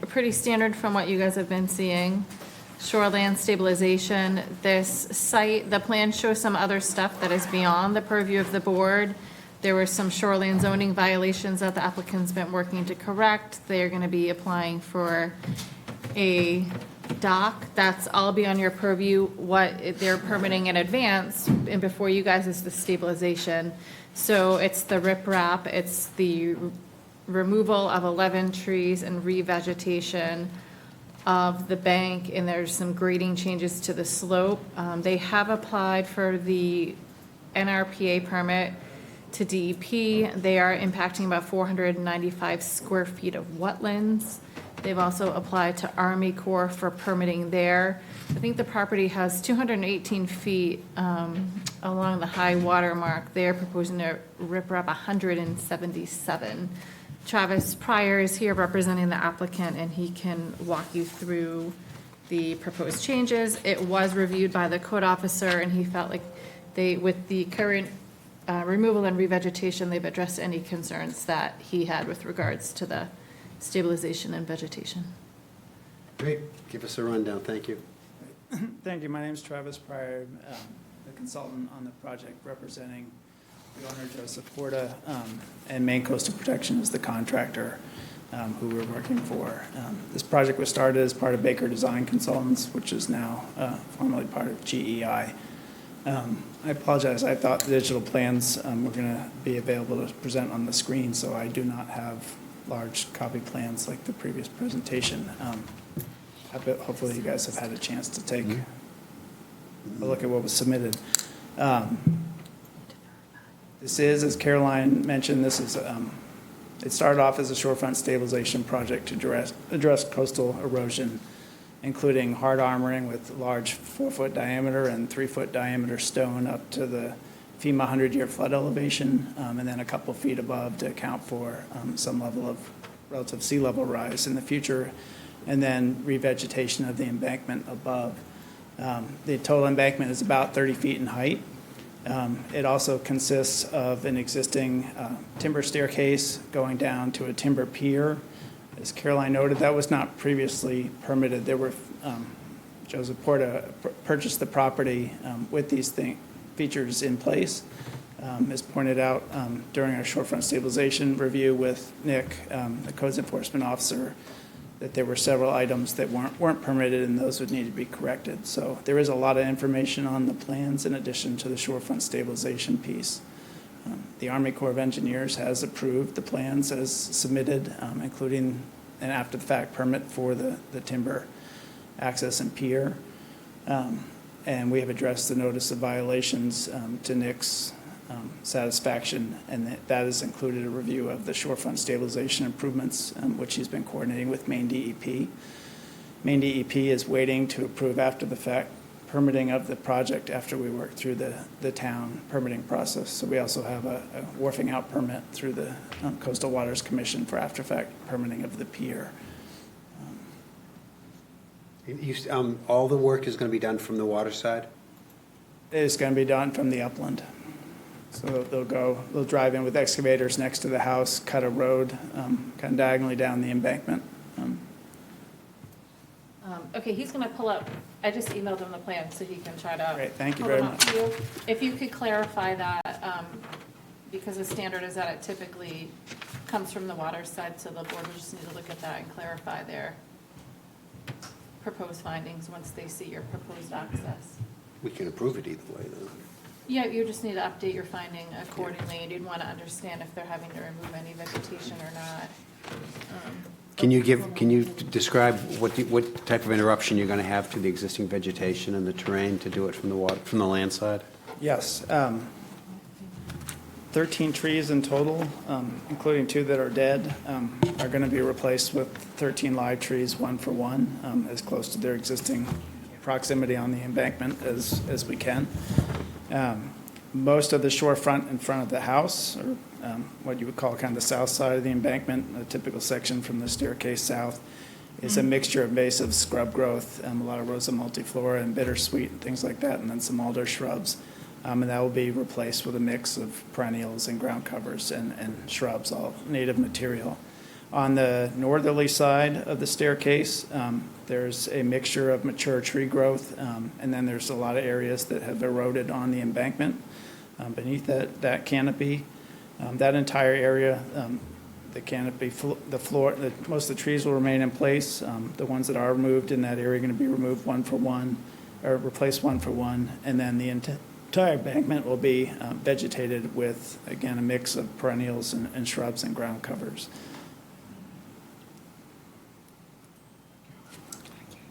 pretty standard from what you guys have been seeing. Shoreland stabilization. This site, the plan shows some other stuff that is beyond the purview of the board. There were some shoreline zoning violations that the applicant's been working to correct. They're going to be applying for a dock. That's all beyond your purview. What they're permitting in advance and before you guys is the stabilization. So it's the riprap, it's the removal of 11 trees and revegetation of the bank, and there's some grading changes to the slope. They have applied for the NRPA permit to DEP. They are impacting about 495 square feet of wetlands. They've also applied to Army Corps for permitting there. I think the property has 218 feet along the high water mark. They're proposing to rip up 177. Travis Pryor is here representing the applicant, and he can walk you through the proposed changes. It was reviewed by the code officer, and he felt like with the current removal and revegetation, they've addressed any concerns that he had with regards to the stabilization and vegetation. Great. Give us a rundown. Thank you. Thank you. My name is Travis Pryor, the consultant on the project representing the owner, Joseph Porta, and Maine Coastal Protection is the contractor who we're working for. This project was started as part of Baker Design Consultants, which is now formerly part of GEI. I apologize. I thought the digital plans were going to be available to present on the screen, so I do not have large copy plans like the previous presentation. Hopefully you guys have had a chance to take a look at what was submitted. This is, as Caroline mentioned, it started off as a shorefront stabilization project to address coastal erosion, including hard armoring with large 4-foot diameter and 3-foot diameter stone up to the FEMA 100-year flood elevation, and then a couple feet above to account for some level of relative sea level rise in the future, and then revegetation of the embankment above. The total embankment is about 30 feet in height. It also consists of an existing timber staircase going down to a timber pier. As Caroline noted, that was not previously permitted. There were, Joseph Porta purchased the property with these features in place. As pointed out during our shorefront stabilization review with Nick, the codes enforcement officer, that there were several items that weren't permitted and those would need to be corrected. So there is a lot of information on the plans in addition to the shorefront stabilization piece. The Army Corps of Engineers has approved the plans as submitted, including an after-the-fact permit for the timber access and pier. And we have addressed the notice of violations to Nick's satisfaction, and that has included a review of the shorefront stabilization improvements, which he's been coordinating with Maine DEP. Maine DEP is waiting to approve after-the-fact permitting of the project after we work through the town permitting process. So we also have a wharfing out permit through the Coastal Waters Commission for after-fact permitting of the pier. All the work is going to be done from the water side? It is going to be done from the upland. So they'll drive in with excavators next to the house, cut a road, kind of diagonally down the embankment. Okay, he's gonna pull up, I just emailed him the plan so he can try to. Great, thank you pull them very up for you. If you could clarify that, because the standard is that it typically comes from the water side, so the board will just need to look at that and clarify their proposed findings once they see your proposed access. We can approve it either way, though. Yeah, you just need to update your finding accordingly, and you'd want to understand if they're having to remove any vegetation or not. Can you describe what type of interruption you're going to have to the existing vegetation and the terrain to do it from the land side? Yes. 13 trees in total, including 2 that are dead, are going to be replaced with 13 live trees, 1 for 1, as close to their existing proximity on the embankment as we can. Most of the shorefront in front of the house, or what you would call kind of the south side of the embankment, a typical section from the staircase south, is a mixture of invasive scrub growth, a lot of Rosa multiflora and bittersweet and things like that, and then some alder shrubs. And that will be replaced with a mix of perennials and ground covers and shrubs, all native material. On the northerly side of the staircase, there's a mixture of mature tree growth, and then there's a lot of areas that have eroded on the embankment beneath that canopy. That entire area, the canopy, the floor, most of the trees will remain in place. The ones that are removed in that area are going to be removed 1 for 1, or replaced 1 for 1, and then the entire embankment will be vegetated with, again, a mix of perennials and shrubs and ground covers.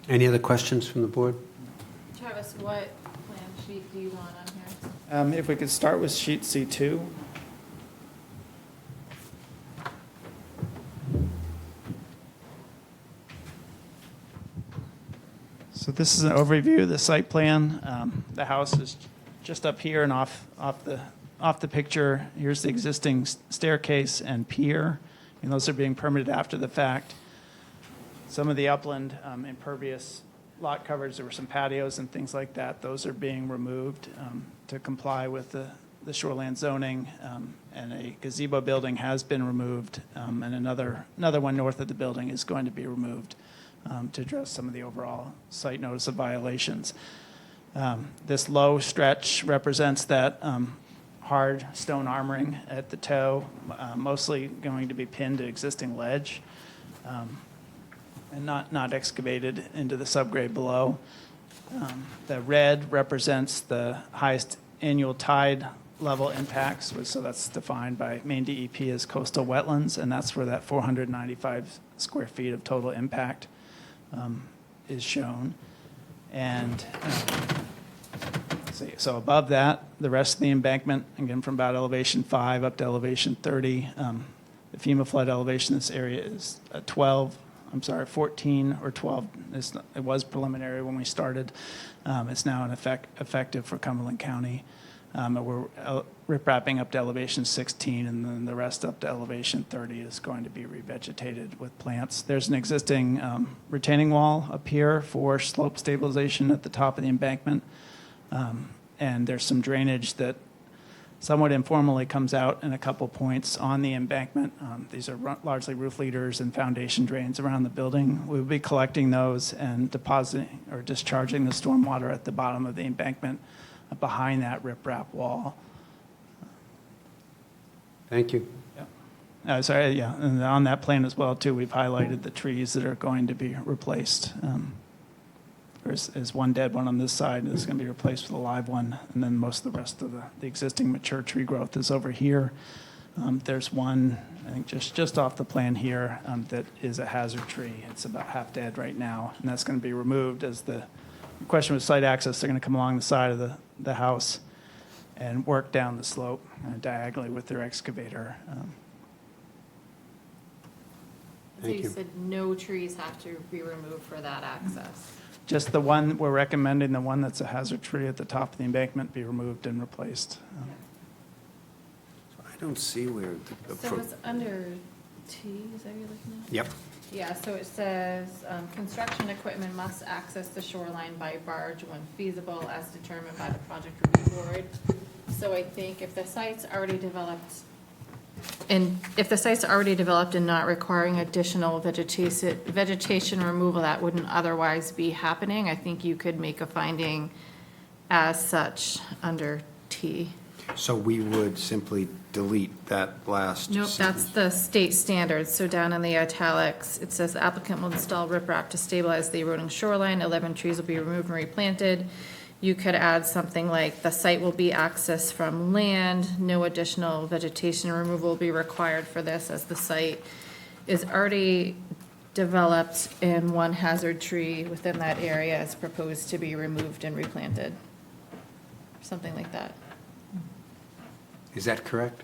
Any other questions from the board? Travis, what plan sheet do you want on here? If we could start with sheet C2. So this is an overview of the site plan. The house is just up here and off the picture. Here's the existing staircase and pier, and those are being permitted after the fact. Some of the upland impervious lot coverage, there were some patios and things like that. Those are being removed to comply with the shoreland zoning, and a gazebo building has been removed, and another one north of the building is going to be removed to address some of the overall site notice of violations. This low stretch represents that hard stone armoring at the toe, mostly going to be pinned to existing ledge, and not excavated into the subgrade below. The red represents the highest annual tide level impacts, so that's defined by Maine DEP as coastal wetlands, and that's where that 495 square feet of total impact is shown. And so above that, the rest of the embankment, again from about elevation 5 up to elevation 30, the FEMA flood elevation in this area is 14 or 12. It was preliminary when we started. It's now in effective for Cumberland County. We're riprapping up to elevation 16, and then the rest up to elevation 30 is going to be revegetated with plants. There's an existing retaining wall up here for slope stabilization at the top of the embankment, and there's some drainage that somewhat informally comes out in a couple points on the embankment. These are largely roof leaders and foundation drains around the building. We'll be collecting those and depositing or discharging the stormwater at the bottom of the embankment behind that riprap wall. Thank you. And on that plan as well, too, we've highlighted the trees that are going to be replaced. There's one dead one on this side that's going to be replaced with a live one, and then most of the rest of the existing mature tree growth is over here. There's one, I think, just off the plan here that is a hazard tree. It's about half dead right now, and that's going to be removed as the question with site access. They're going to come along the side of the house and work down the slope diagonally with their excavator. So you said no trees have to be removed for that access? Just the one, we're recommending the one that's a hazard tree at the top of the embankment be removed and replaced. I don't see where. So it's under T, is that what you're looking at? Yep. Yeah, so it says, construction equipment must access the shoreline by barge when feasible as determined by the project review board. So I think if the site's already developed, and not requiring additional vegetation removal that wouldn't otherwise be happening, I think you could make a finding as such under T. So we would simply delete that last Nope, that's sentence. the state standards. So down in the italics, it says applicant will install riprap to stabilize the eroding shoreline. 11 trees will be removed and replanted. You could add something like, the site will be accessed from land. No additional vegetation removal will be required for this, as the site is already developed and one hazard tree within that area is proposed to be removed and replanted. Something like that. Is that correct?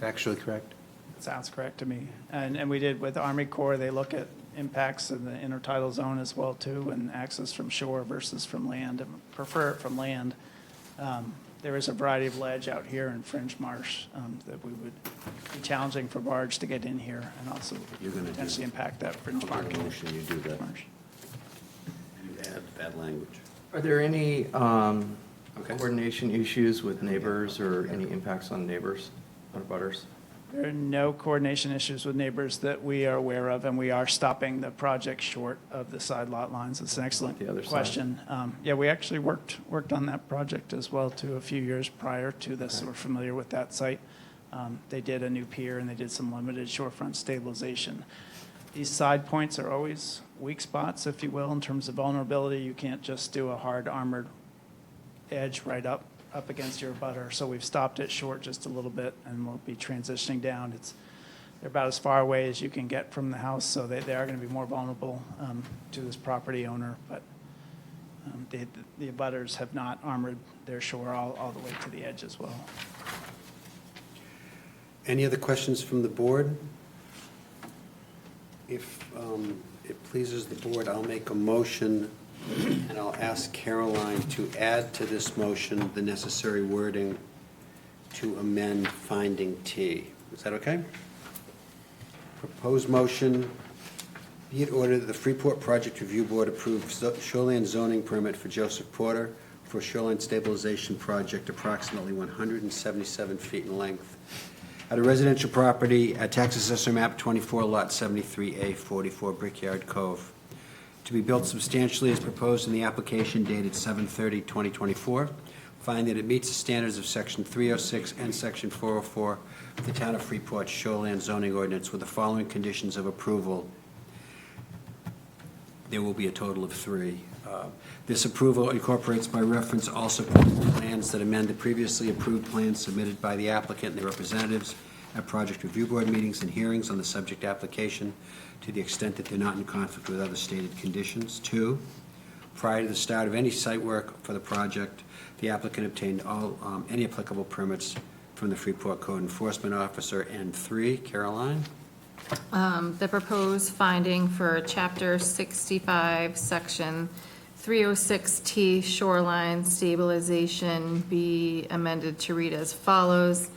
Factually correct? Sounds correct to me. And we did with Army Corps, they look at impacts in the intertidal zone as well too, and access from shore versus from land, and prefer it from land. There is a variety of ledge out here in Fringe Marsh that we would be challenging for barge to get in here, and also potentially impact that Fringe Marsh. You do that. You add that language. Are there any coordination issues with neighbors or any impacts on neighbors, on butters? There are no coordination issues with neighbors that we are aware of, and we are stopping the project short of the side lot lines. It's an excellent The other side. question. Yeah, we actually worked on that project as well too, a few years prior to this. So we're familiar with that site. They did a new pier and they did some limited shorefront stabilization. These side points are always weak spots, if you will, in terms of vulnerability. You can't just do a hard armored edge right up against your butter. So we've stopped it short just a little bit, and we'll be transitioning down. They're about as far away as you can get from the house, so they are going to be more vulnerable to this property owner. But the abutters have not armored their shore all the way to the edge as well. Any other questions from the board? If it pleases the board, I'll make a motion, and I'll ask Caroline to add to this motion the necessary wording to amend finding T. Is that okay? Proposed motion, be it ordered that the Freeport Project Review Board approve shoreline zoning permit for Joseph Porter for a shoreline stabilization project approximately 177 feet in length at a residential property at Tax Assessor Map 24, Lot 73A, 44 Brickyard Cove, to be built substantially as proposed in the application dated 7/30/2024. Find that it meets the standards of Section 306 and Section 404 of the Town of Freeport Shoreland Zoning Ordinance with the following conditions of approval. There will be a total of 3. This approval incorporates by reference all supporting plans that amend the previously approved plans submitted by the applicant and their representatives at Project Review Board meetings and hearings on the subject application to the extent that they're not in conflict with other stated conditions. 2, prior to the start of any site work for the project, the applicant obtained any applicable permits from the Freeport Code Enforcement Officer. And 3, Caroline? The proposed finding for Chapter 65, Section 306T shoreline stabilization be amended to read as follows.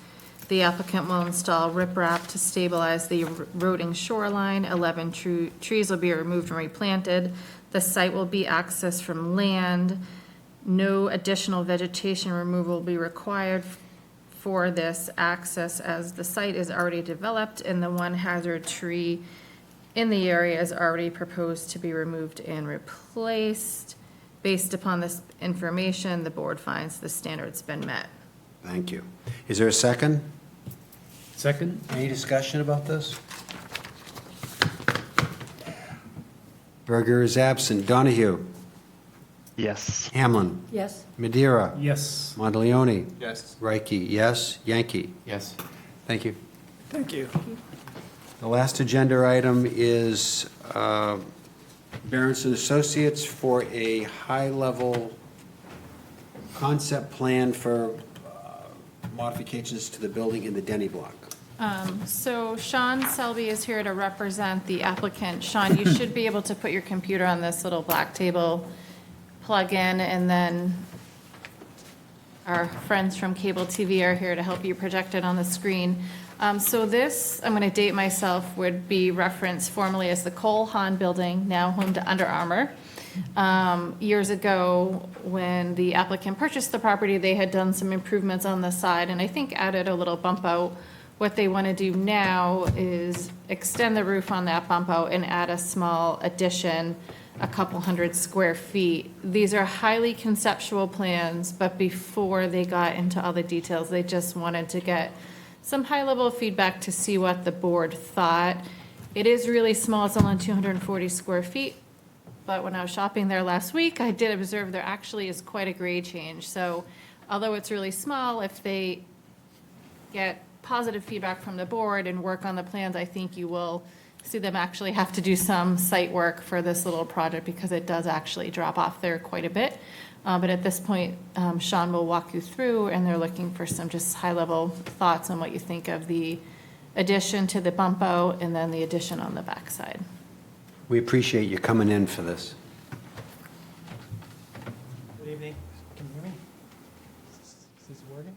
The applicant will install riprap to stabilize the eroding shoreline. 11 trees will be removed and replanted. The site will be accessed from land. No additional vegetation removal will be required for this access, as the site is already developed and the one hazard tree in the area is already proposed to be removed and replaced. Based upon this information, the board finds the standard's been met. Thank you. Is there a second? Second? Any discussion about this? Berger is absent. Donahue? Yes. Hamlin? Yes. Madeira? Yes. Mondeleoni? Yes. Reiki, yes. Yankee? Yes. Thank you. Thank you. The last agenda item is Berenson Associates for a high-level concept plan for modifications to the building in the Denny block. So Sean Selby is here to represent the applicant. Sean, you should be able to put your computer on this little black table, plug in, and then our friends from cable TV are here to help you project it on the screen. So this, I'm going to date myself, would be referenced formerly as the Cole Haan Building, now home to Under Armour. Years ago, when the applicant purchased the property, they had done some improvements on the side and I think added a little bump out. What they want to do now is extend the roof on that bump out and add a small addition, a couple hundred square feet. These are highly conceptual plans, but before they got into all the details, they just wanted to get some high-level feedback to see what the board thought. It is really small, it's only 240 square feet, but when I was shopping there last week, I did observe there actually is quite a grade change. So although it's really small, if they get positive feedback from the board and work on the plans, I think you will see them actually have to do some site work for this little project because it does actually drop off there quite a bit. But at this point, Sean will walk you through, and they're looking for some just high-level thoughts on what you think of the addition to the bump out and then the addition on the backside. We appreciate you coming in for this. Good evening. Can you hear me? Is this working?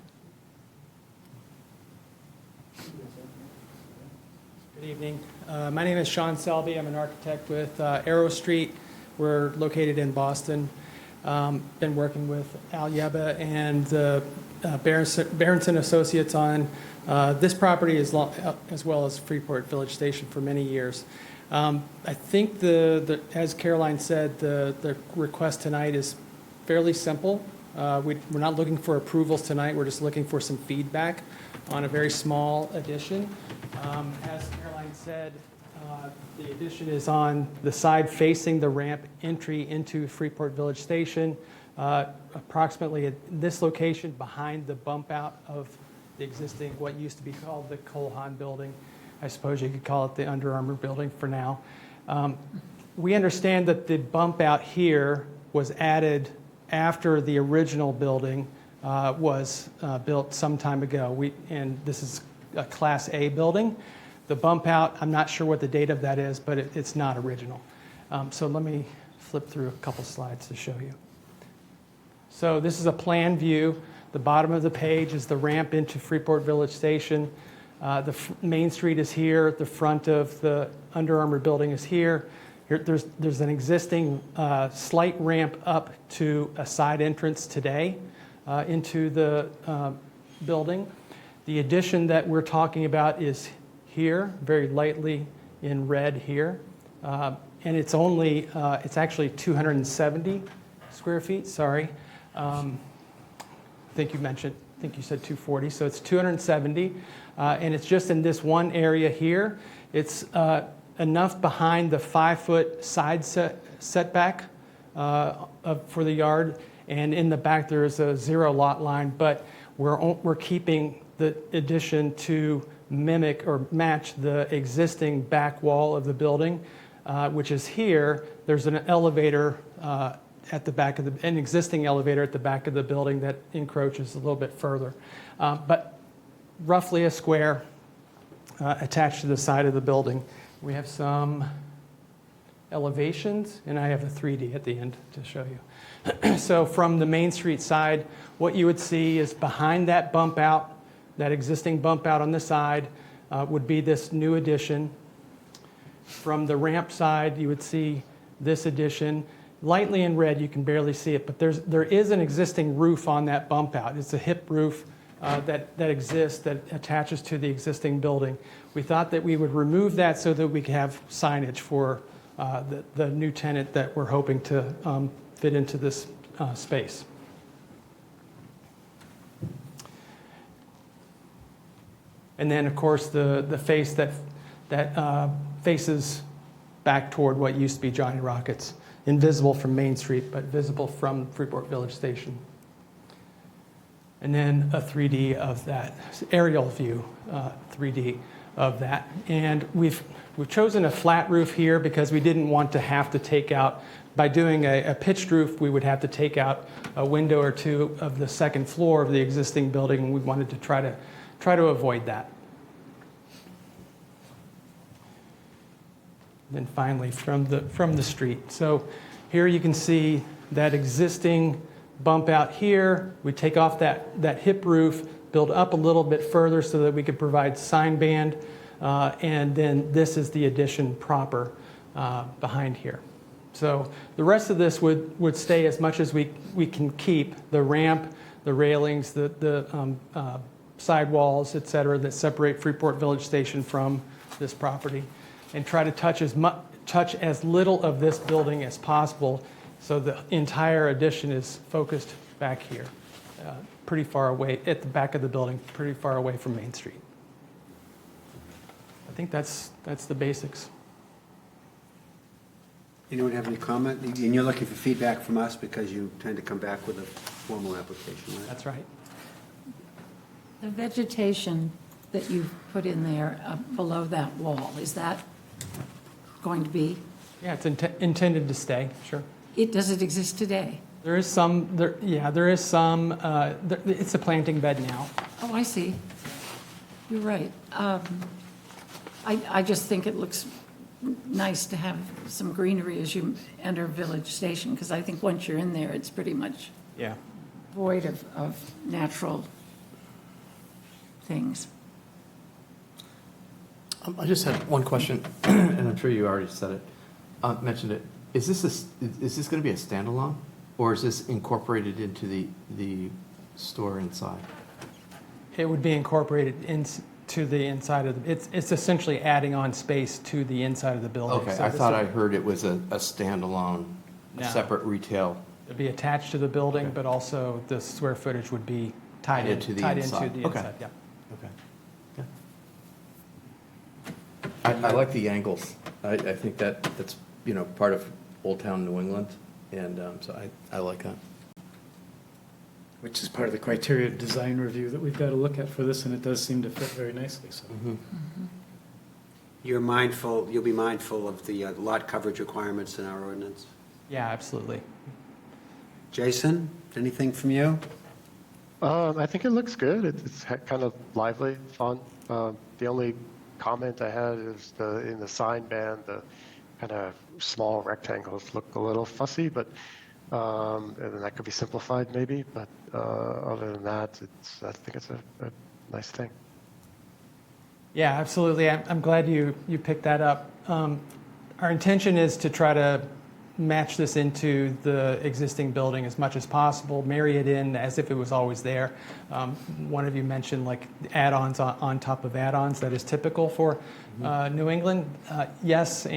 Good evening. My name is Sean Selby. I'm an architect with Arrow Street. We're located in Boston. Been working with Al Yeba and Berenson Associates on this property as well as Freeport Village Station for many years. I think as Caroline said, the request tonight is fairly simple. We're not looking for approvals tonight. We're just looking for some feedback on a very small addition. As Caroline said, the addition is on the side facing the ramp entry into Freeport Village Station, approximately at this location behind the bump out of the existing, what used to be called the Cole Haan building. I suppose you could call it the Under Armour building for now. We understand that the bump out here was added after the original building was built some time ago. And this is a Class A building. The bump out, I'm not sure what the date of that is, but it's not original. So let me flip through a couple slides to show you. So this is a plan view. The bottom of the page is the ramp into Freeport Village Station. The main street is here. The front of the Under Armour building is here. There's an existing slight ramp up to a side entrance today into the building. The addition that we're talking about is here, very lightly in red here. And it's actually 270 square feet, sorry. I think you said 240, so it's 270. And it's just in this one area here. It's enough behind the 5-foot side setback for the yard. And in the back, there is a 0 lot line, but we're keeping the addition to mimic or match the existing back wall of the building, which is here. There's an elevator at the back of an existing elevator at the back of the building that encroaches a little bit further. But roughly a square attached to the side of the building. We have some elevations, and I have a 3D at the end to show you. So from the Main Street side, what you would see is behind that bump out, that existing bump out on the side, would be this new addition. From the ramp side, you would see this addition. Lightly in red, you can barely see it, but there is an existing roof on that bump out. It's a hip roof that exists, that attaches to the existing building. We thought that we would remove that so that we could have signage for the new tenant that we're hoping to fit into this space. And then, of course, the face that faces back toward what used to be Johnny Rockets. Invisible from Main Street, but visible from Freeport Village Station. And then a 3D of that, aerial view, 3D of that. And we've chosen a flat roof here because we didn't want to have to take out, by doing a pitched roof, we would have to take out a window or two of the second floor of the existing building, and we wanted to try to avoid that. Then finally, from the street. So here you can see that existing bump out here. We take off that hip roof, build up a little bit further so that we could provide sign band, and then this is the addition proper behind here. So the rest of this would stay as much as we can keep, the ramp, the railings, the sidewalls, et cetera, that separate Freeport Village Station from this property, and try to touch as little of this building as possible, so the entire addition is focused back here, pretty far away, at the back of the building, pretty far away from Main Street. I think that's the basics. Anyone have any comment? And you're looking for feedback from us because you tend to come back with a formal application, right? That's right. The vegetation that you put in there below that wall, is that going to be, Yeah, it's intended to stay, sure. does it exist today? There is some, it's a planting bed now. Oh, I see. You're right. I just think it looks nice to have some greenery as you enter Village Station, because I think once you're in there, it's pretty much Yeah. void of natural things. I just had one question, and I'm sure you already said it, mentioned it. Is this going to be a standalone, or is this incorporated into the store inside? It would be incorporated into the inside of the, it's essentially adding on space to the inside of the building. Okay, So I this thought would- I heard it was a standalone, No. separate retail. It'd be attached to the building, but also the square footage would be tied Into the into inside. the Okay. inside, yeah. Okay. Yeah. I like the angles. I think that's, part of Old Town New England, and so I like that. Which is part of the criteria of design review that we've got to look at for this, and it does seem to fit very nicely, so. You'll be mindful of the lot coverage requirements in our ordinance. Yeah, absolutely. Jason, anything from you? I think it looks good. It's kind of lively, fun. The only comment I had is in the sign band, the kind of small rectangles look a little fussy, but and then that could be simplified maybe. But other than that, I think it's a nice thing. Yeah, absolutely. I'm glad you picked that up. Our intention is to try to match this into the existing building as much as possible, marry it in as if it was always there. One of you mentioned like add-ons on top of add-ons. That is typical for New England. Yes,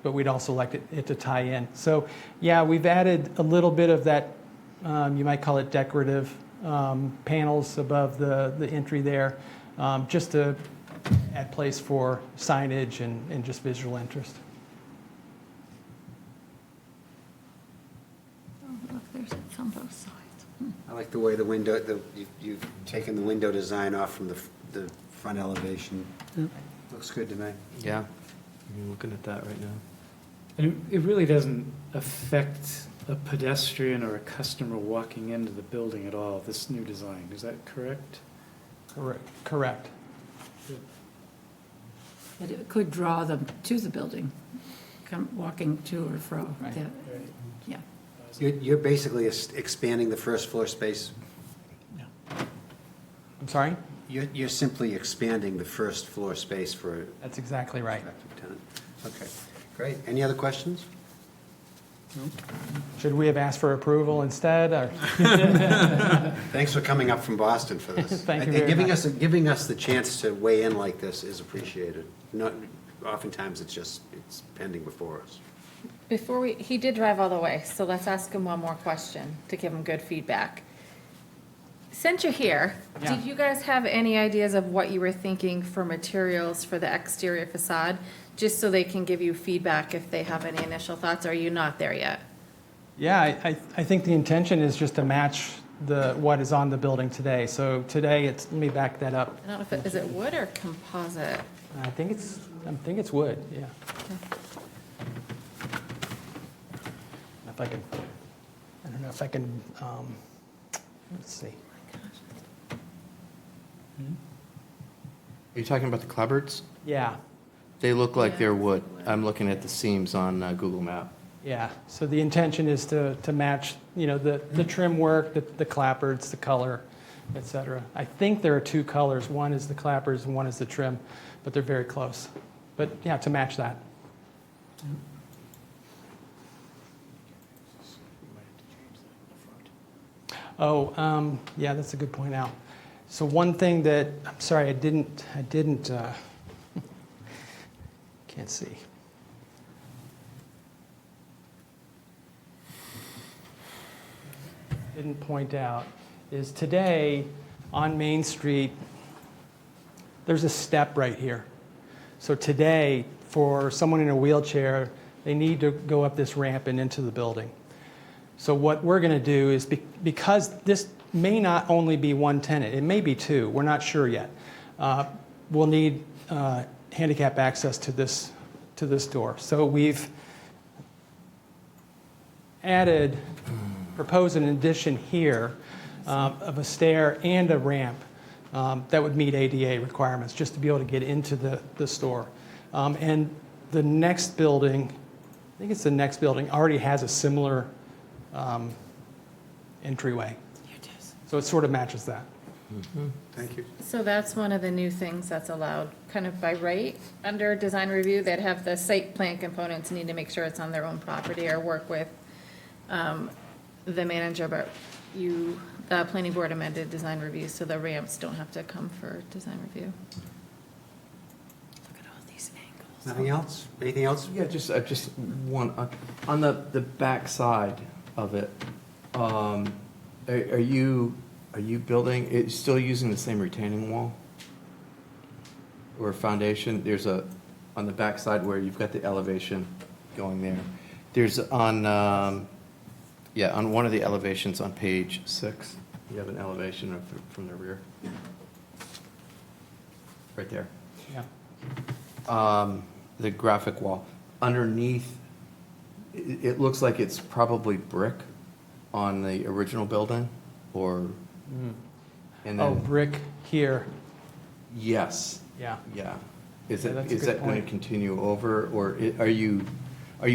but we'd also like it to tie in. So yeah, we've added a little bit of that, you might call it decorative panels above the entry there, just to add place for signage and just visual interest. Look, there's it's on both sides. I like the way the window, you've taken the window design off from the front elevation. Looks good to me. Yeah, I'm looking at that right now. And it really doesn't affect a pedestrian or a customer walking into the building at all, this new design, is that correct? Correct. But it could draw them to the building, come walking to or fro. Right. Yeah. You're basically expanding the first floor space. I'm sorry? You're simply expanding the first floor space for That's exactly right. prospective tenant. Okay, great. Any other questions? Should we have asked for approval instead, or? Thanks for coming up from Boston for this. Thank you I think very much. giving us the chance to weigh in like this is appreciated. Oftentimes it's pending before us. He did drive all the way, so let's ask him one more question to give him good feedback. Since you're here, Yeah. did you guys have any ideas of what you were thinking for materials for the exterior facade? Just so they can give you feedback if they have any initial thoughts, or are you not there yet? Yeah, I think the intention is just to match what is on the building today. So today, let me back that up. I don't know is it wood or composite? I think it's wood, yeah. I don't know if I can, let's see. Are you talking about the clapboards? Yeah, They look like they're wood. I'm looking at the seams on Google Map. yeah. So the intention is to match, the trim work, the clapboards, the color, et cetera. I think there are two colors. One is the clapboards and one is the trim, but they're very close. But yeah, to match that. Yeah, that's a good point, Al. So one thing that, I'm sorry, I didn't, can't see. Didn't point out, is today on Main Street, there's a step right here. So today, for someone in a wheelchair, they need to go up this ramp and into the building. So what we're going to do is, because this may not only be one tenant, it may be two, we're not sure yet. We'll need handicap access to this door. So we've proposed an addition here of a stair and a ramp that would meet ADA requirements, just to be able to get into the store. And the next building, I think it's the next building, already has a similar entryway. So it sort of matches that. Thank you. So that's one of the new things that's allowed, kind of by right, under design review, they'd have the site plan components, need to make sure it's on their own property or work with the manager, but the planning board amended design review, so the ramps don't have to come for design review. Look at all these angles. Nothing else? Anything else? Yeah, just one, on the back side of it, are you building, it's still using the same retaining wall? Or foundation? There's on the back side where you've got the elevation going there. There's on one of the elevations on page 6, you have an elevation from the rear. Right there. Yeah. The graphic wall. Underneath, it looks like it's probably brick on the original building, or, and Oh, then, brick here, yes, yeah. yeah. Is Yeah, it, that's a is good that going to point. continue over, or are you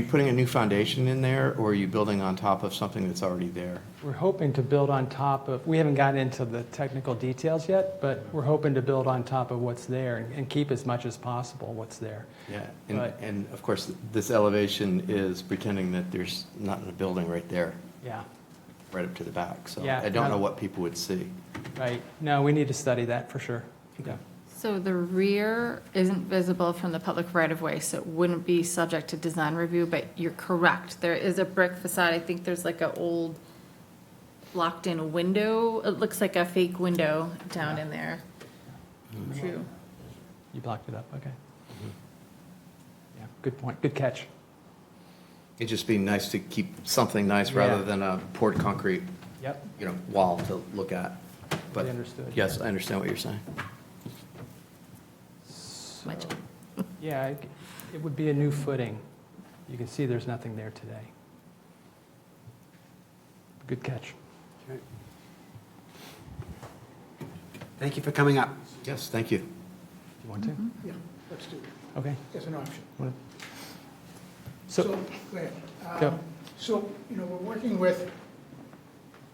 putting a new foundation in there, or are you building on top of something that's already there? We're hoping to build on top of, we haven't gotten into the technical details yet, but we're hoping to build on top of what's there and keep as much as possible what's there. Yeah, But- and of course, this elevation is pretending that there's not a building right there, Yeah, right up to the back, so Yeah, I don't no. know what people would see. right. No, we need to study that for sure. Okay. So the rear isn't visible from the public right-of-way, so it wouldn't be subject to design review, but you're correct. There is a brick facade. I think there's like an old locked-in window. It looks like a fake window down in there. True. You blocked it up, okay. Yeah, good point, good catch. It'd just be nice to keep something nice rather Yeah. than a poured concrete, Yep, wall to look at. But we understood. yes, I understand what you're saying. Much. Yeah, it would be a new footing. You can see there's nothing there today. Good catch. Okay. Thank you for coming up. Yes, thank you. You want to? Yeah, let's do it, Okay. as an option. So, Go ahead. Go. So, we're working with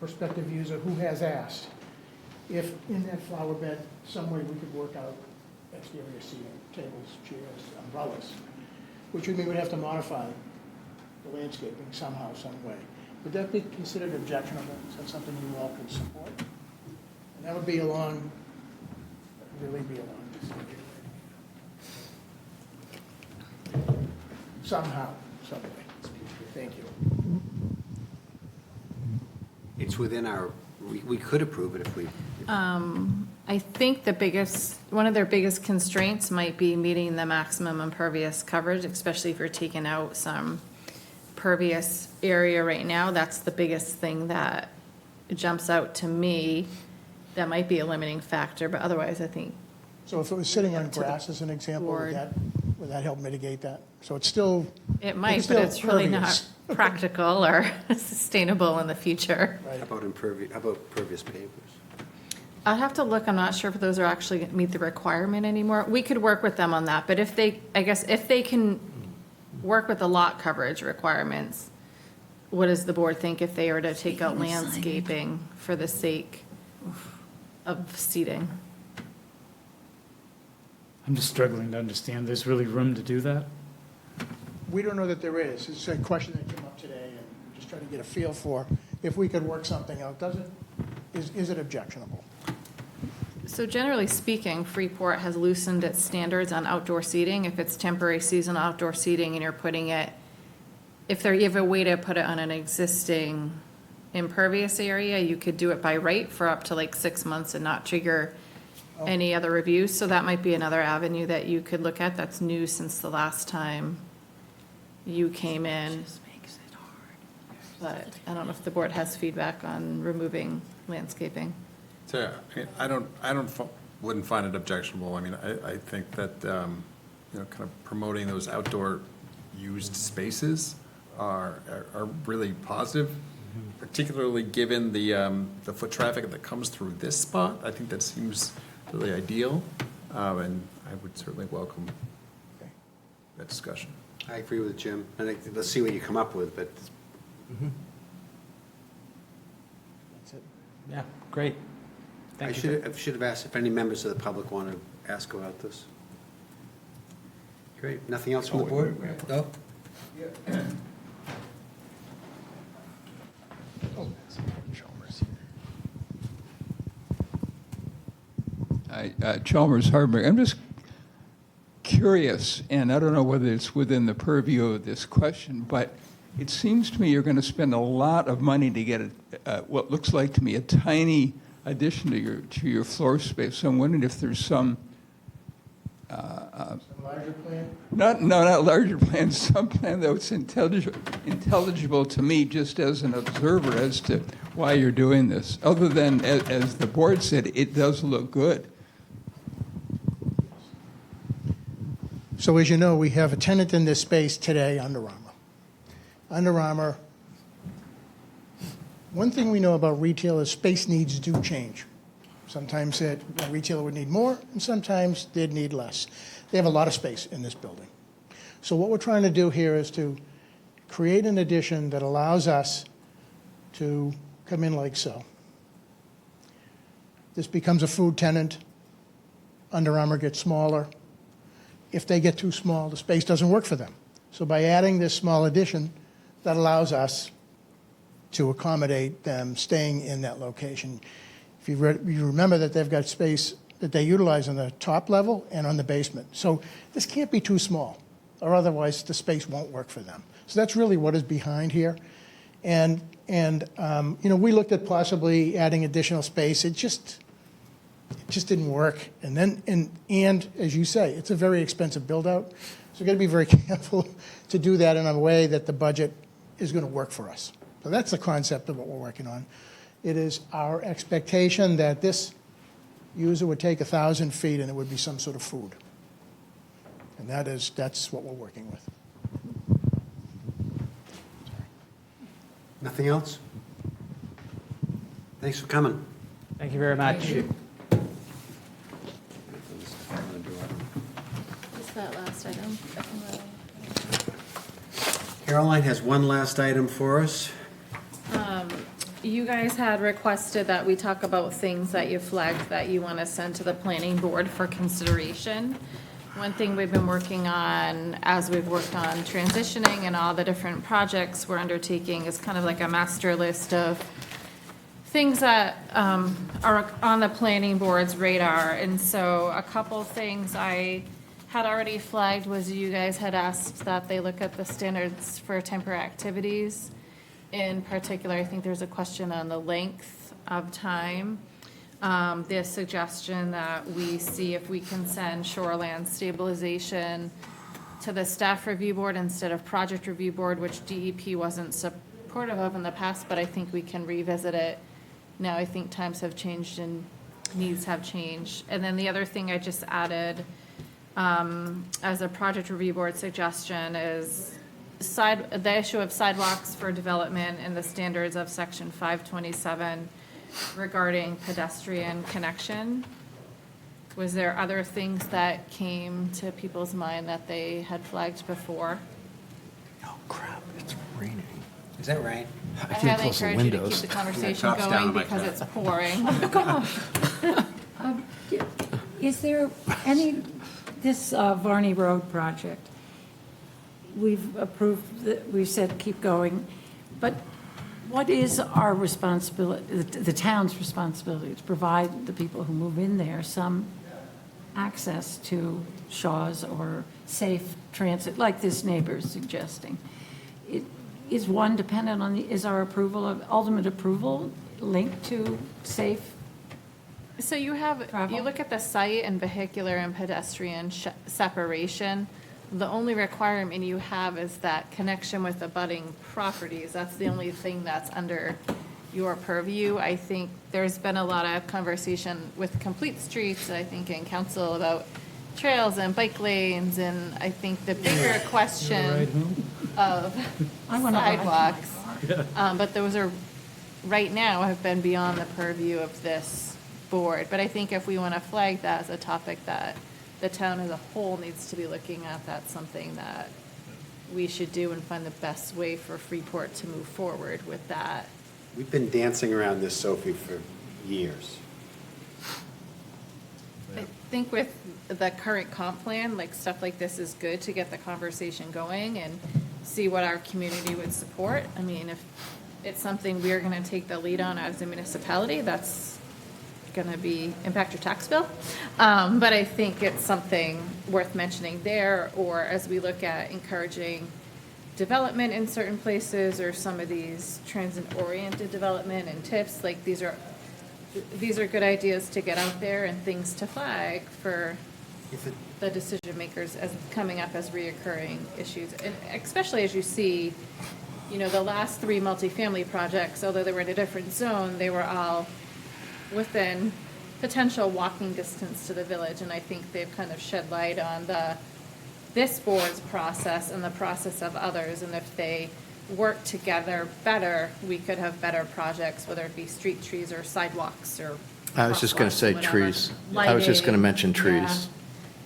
prospective user who has asked if in that flower bed, some way we could work out exterior seating, tables, chairs, umbrellas, which would mean we'd have to modify the landscaping somehow, some way. Would that be considered objectionable? Is that something you all could support? And that would be really be along. Somehow, some way. Thank you. It's within we could approve it if we, I think one of their biggest constraints might be meeting the maximum impervious coverage, especially if you're taking out some pervious area right now. That's the biggest thing that jumps out to me. That might be a limiting factor, but otherwise, I think So if it was sitting on To the grass as an example, board. would that help mitigate that? So it's still, it might, still but it's really not pervious. practical or sustainable in the future. right? how about pervious pavers? I'll have to look, I'm not sure if those are actually gonna meet the requirement anymore. We could work with them on that, but if they can work with the lot coverage requirements, what does the board think if they were to take out landscaping for the sake of seating? I'm just struggling to understand, there's really room to do that? We don't know that there is. It's a question that came up today, and we're just trying to get a feel for if we could work something out. Doesn't Is it objectionable? So generally speaking, Freeport has loosened its standards on outdoor seating. If it's temporary seasonal outdoor seating and you're putting it, if you have a way to put it on an existing impervious area, you could do it by right for up to like 6 months and not trigger any other reviews. So that might be another avenue that you could look at that's new since the last time you came in. But I don't know if the board has feedback on removing landscaping. So, I mean, wouldn't find it objectionable. I mean, I think that, you know, kind of promoting those outdoor used spaces are really positive, particularly given the foot traffic that comes through this spot. I think that seems really ideal, and I would certainly welcome that discussion. I agree with Jim. And let's see what you come up with, but That's it. Yeah, great. I Thank you. should have asked if any members of the public want to ask about this. Great. Nothing else from the board? No? Chalmers Hardwick. I'm just curious, and I don't know whether it's within the purview of this question, but it seems to me you're going to spend a lot of money to get what looks like to me a tiny addition to your floor space. So I'm wondering if there's some Larger plan? not larger plan, some plan that's intelligible to me just as an observer as to why you're doing this. Other than, as the board said, it does look good. So as you know, we have a tenant in this space today, Under Armour. Under Armour, one thing we know about retail is space needs do change. Sometimes a retailer would need more, and sometimes they'd need less. They have a lot of space in this building. So what we're trying to do here is to create an addition that allows us to come in like so. This becomes a food tenant. Under Armour gets smaller. If they get too small, the space doesn't work for them. So by adding this small addition, that allows us to accommodate them staying in that location. If you remember that they've got space that they utilize on the top level and on the basement. So this can't be too small, or otherwise the space won't work for them. So that's really what is behind here. And you know, we looked at possibly adding additional space. It just didn't work. And as you say, it's a very expensive build out. So we've got to be very careful to do that in a way that the budget is going to work for us. So that's the concept of what we're working on. It is our expectation that this user would take 1,000 feet and it would be some sort of food. And that's what we're working with. Nothing else? Thanks for coming. Thank you very much. Is that last item? Caroline has one last item for us. You guys had requested that we talk about things that you flagged that you want to send to the planning board for consideration. One thing we've been working on as we've worked on transitioning and all the different projects we're undertaking is kind of like a master list of things that are on the planning board's radar. And so a couple things I had already flagged was you guys had asked that they look at the standards for temporary activities. In particular, I think there's a question on the length of time. The suggestion that we see if we can send shoreland stabilization to the staff review board instead of project review board, which DEP wasn't supportive of in the past, but I think we can revisit it. Now I think times have changed and needs have changed. And then the other thing I just added as a project review board suggestion is the issue of sidewalks for development and the standards of section 527 regarding pedestrian connection. Was there other things that came to people's mind that they had flagged before? Oh, crap, it's raining. Is that right? I highly encourage you to keep the conversation going because it's pouring. Oh, gosh. Is there this Varney Road project, we've approved, we said keep going, but What is our responsibility, the town's responsibility, to provide the people who move in there some access to Shaw's or safe transit, like this neighbor is suggesting? Is one dependent on, is our approval of, ultimate approval linked to safe? So you have, Travel? you look at the site and vehicular and pedestrian separation. The only requirement you have is that connection with abutting properties. That's the only thing that's under your purview. I think there's been a lot of conversation with Complete Streets, I think, in council about trails and bike lanes, and I think the bigger question of I wanna ride my sidewalks. But those are, right now, have been beyond the purview of this board. But I think if we want to flag that as a topic that the town as a whole needs to be looking at, that's something that we should do and find the best way for Freeport to move forward with that. We've been dancing around this, Sophie, for years. I think with the current comp plan, like, stuff like this is good to get the conversation going and see what our community would support. I mean, if it's something we're gonna take the lead on as a municipality, that's gonna be, impact your tax bill. But I think it's something worth mentioning there, or as we look at encouraging development in certain places, or some of these transit-oriented development and tips, like, these are good ideas to get out there and things to flag for the decision makers as coming up as reoccurring issues. And especially as you see, you know, the last 3 multifamily projects, although they were in a different zone, they were all within potential walking distance to the village. And I think they've kind of shed light on this board's process and the process of others. And if they work together better, we could have better projects, whether it be street trees or sidewalks or I was just going to say whatever. trees. I was just going to mention trees.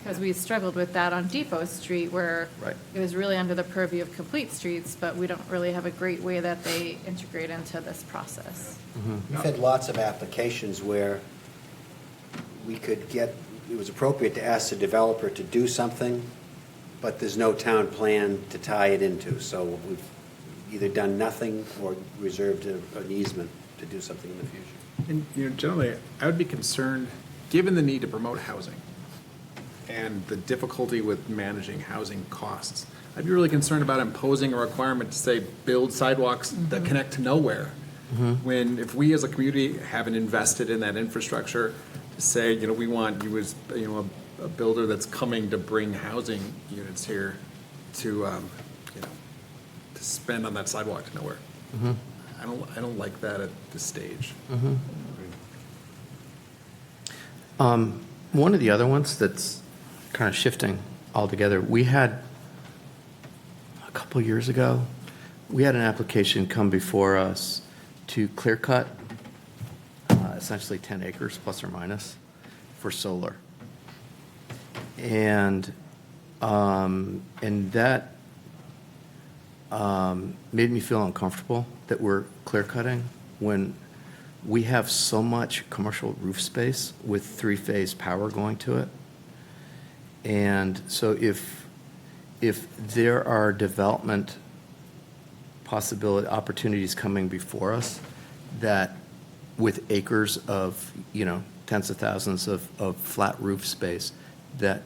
Because we struggled with that on Depot Street, where Right. it was really under the purview of Complete Streets, but we don't really have a great way that they integrate into this process. We've had lots of applications where we could get, it was appropriate to ask the developer to do something, but there's no town plan to tie it into. So we've either done nothing or reserved an easement to do something in the future. And, you know, generally, I would be concerned, given the need to promote housing and the difficulty with managing housing costs, I'd be really concerned about imposing a requirement to say, build sidewalks that connect to nowhere. When, if we as a community haven't invested in that infrastructure, to say, you know, we want you as, you know, a builder that's coming to bring housing units here to, you know, to spend on that sidewalk to nowhere. I don't like that at this stage. One of the other ones that's kind of shifting altogether, we had, a couple years ago, we had an application come before us to clear cut essentially 10 acres plus or minus for solar. And that made me feel uncomfortable that we're clear cutting when we have so much commercial roof space with 3-phase power going to it. And so if there are development opportunities coming before us that with acres of, you know, tens of thousands of flat roof space, that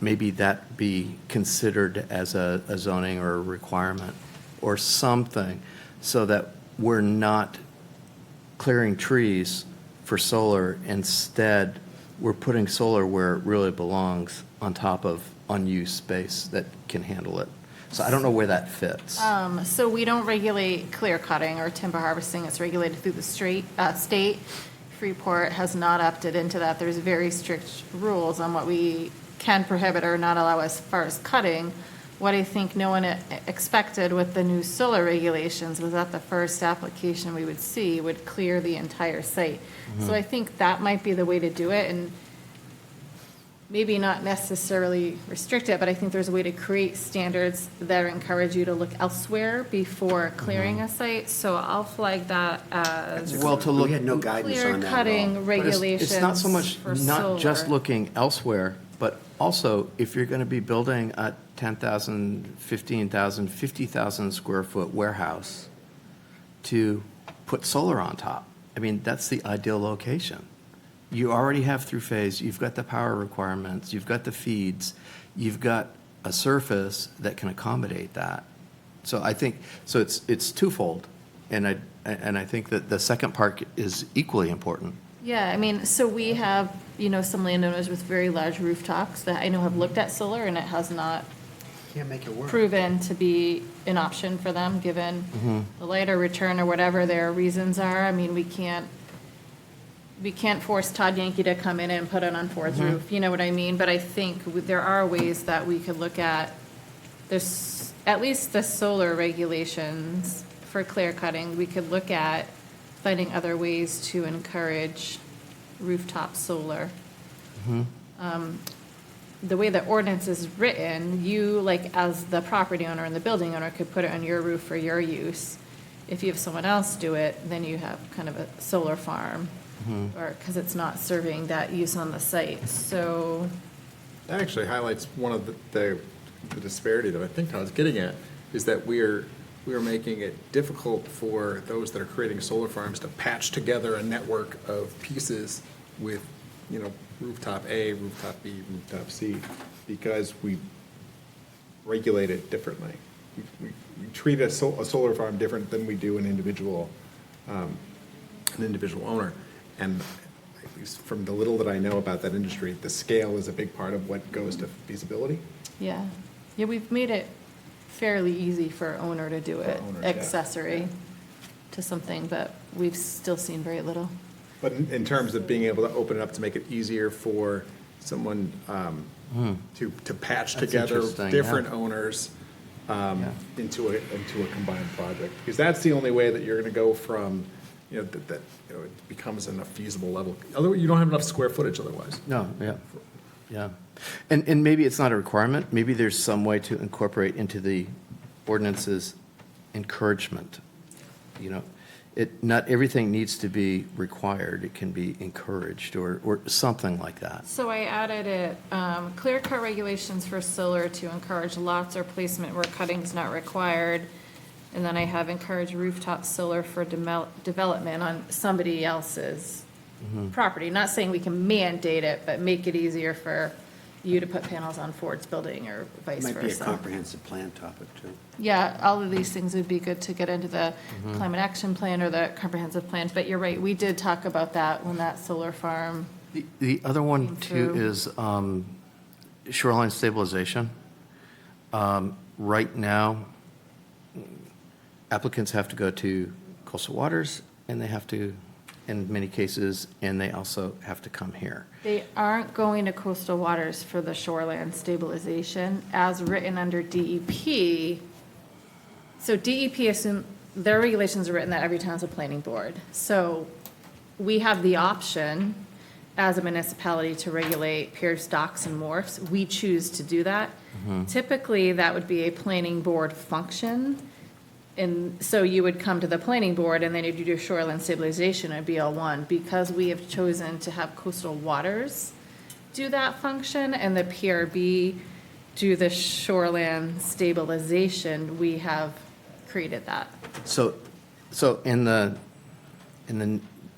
maybe that be considered as a zoning or a requirement or something, so that we're not clearing trees for solar. Instead, we're putting solar where it really belongs, on top of unused space that can handle it. So I don't know where that fits. So we don't regulate clear cutting or timber harvesting. It's regulated through the state. Freeport has not opted into that. There's very strict rules on what we can prohibit or not allow as far as cutting. What I think no one expected with the new solar regulations was that the first application we would see would clear the entire site. So I think that might be the way to do it, and maybe not necessarily restrict it, but I think there's a way to create standards that encourage you to look elsewhere before clearing a site. So I'll flag that as Well, to look, We had no guidance on that at all. clear cutting but regulations it's not so much, for not just solar. looking elsewhere, but also if you're going to be building a 10,000, 15,000, 50,000 square foot warehouse, to put solar on top. I mean, that's the ideal location. You already have through phase, you've got the power requirements, you've got the feeds, you've got a surface that can accommodate that. So I think, so it's twofold, and I think that the second part is equally important. Yeah, I mean, so we have, some landowners with very large rooftops that I know have looked at solar and it has not Can't make it work. proven to be an option for them, given the lighter return or whatever their reasons are. I mean, we can't force Todd Yankee to come in and put it on Ford's roof, you know what I mean? But I think there are ways that we could look at, there's at least the solar regulations for clear cutting, we could look at finding other ways to encourage rooftop solar. The way the ordinance is written, you, like, as the property owner and the building owner, could put it on your roof for your use. If you have someone else do it, then you have kind of a solar farm, or, because it's not serving that use on the site, so. That actually highlights one of the disparity that I think I was getting at, is that we are making it difficult for those that are creating solar farms to patch together a network of pieces with, rooftop A, rooftop B, rooftop C, because we regulate it differently. We treat a solar farm different than we do an individual owner. And at least from the little that I know about that industry, the scale is a big part of what goes to feasibility. Yeah, we've made it fairly easy for an owner to do it, owners, yeah. accessory to something, but we've still seen very little. But in terms of being able to open it up to make it easier for someone to patch That's interesting, interesting, different yeah. owners into a combined project, because that's the only way that you're going to go from, that it becomes in a feasible level. Otherwise, you don't have enough square footage otherwise. No, yeah. And maybe it's not a requirement, maybe there's some way to incorporate into the ordinance's encouragement. Not everything needs to be required, it can be encouraged, or something like that. So I added it, clear cut regulations for solar to encourage lots or placement where cutting is not required. And then I have encourage rooftop solar for development on somebody else's property. Not saying we can mandate it, but make it easier for you to put panels on Ford's building or vice versa. Might be a comprehensive plan topic, too. Yeah, all of these things would be good to get into the climate action plan or the comprehensive plan, but you're right, we did talk about that when that solar farm. The other one Came too through. is shoreline stabilization. Right now, applicants have to go to coastal waters, and they have to, in many cases, and they also have to come here. They aren't going to coastal waters for the shoreline stabilization as written under DEP. So DEP assume, their regulations are written that every town has a planning board. So we have the option as a municipality to regulate piers, docks, and wharfs. We choose to do that. Typically, that would be a planning board function. And so you would come to the planning board and then you'd do your shoreline stabilization, it'd be all one. Because we have chosen to have coastal waters do that function and the PRB do the shoreline stabilization, we have created that. So in the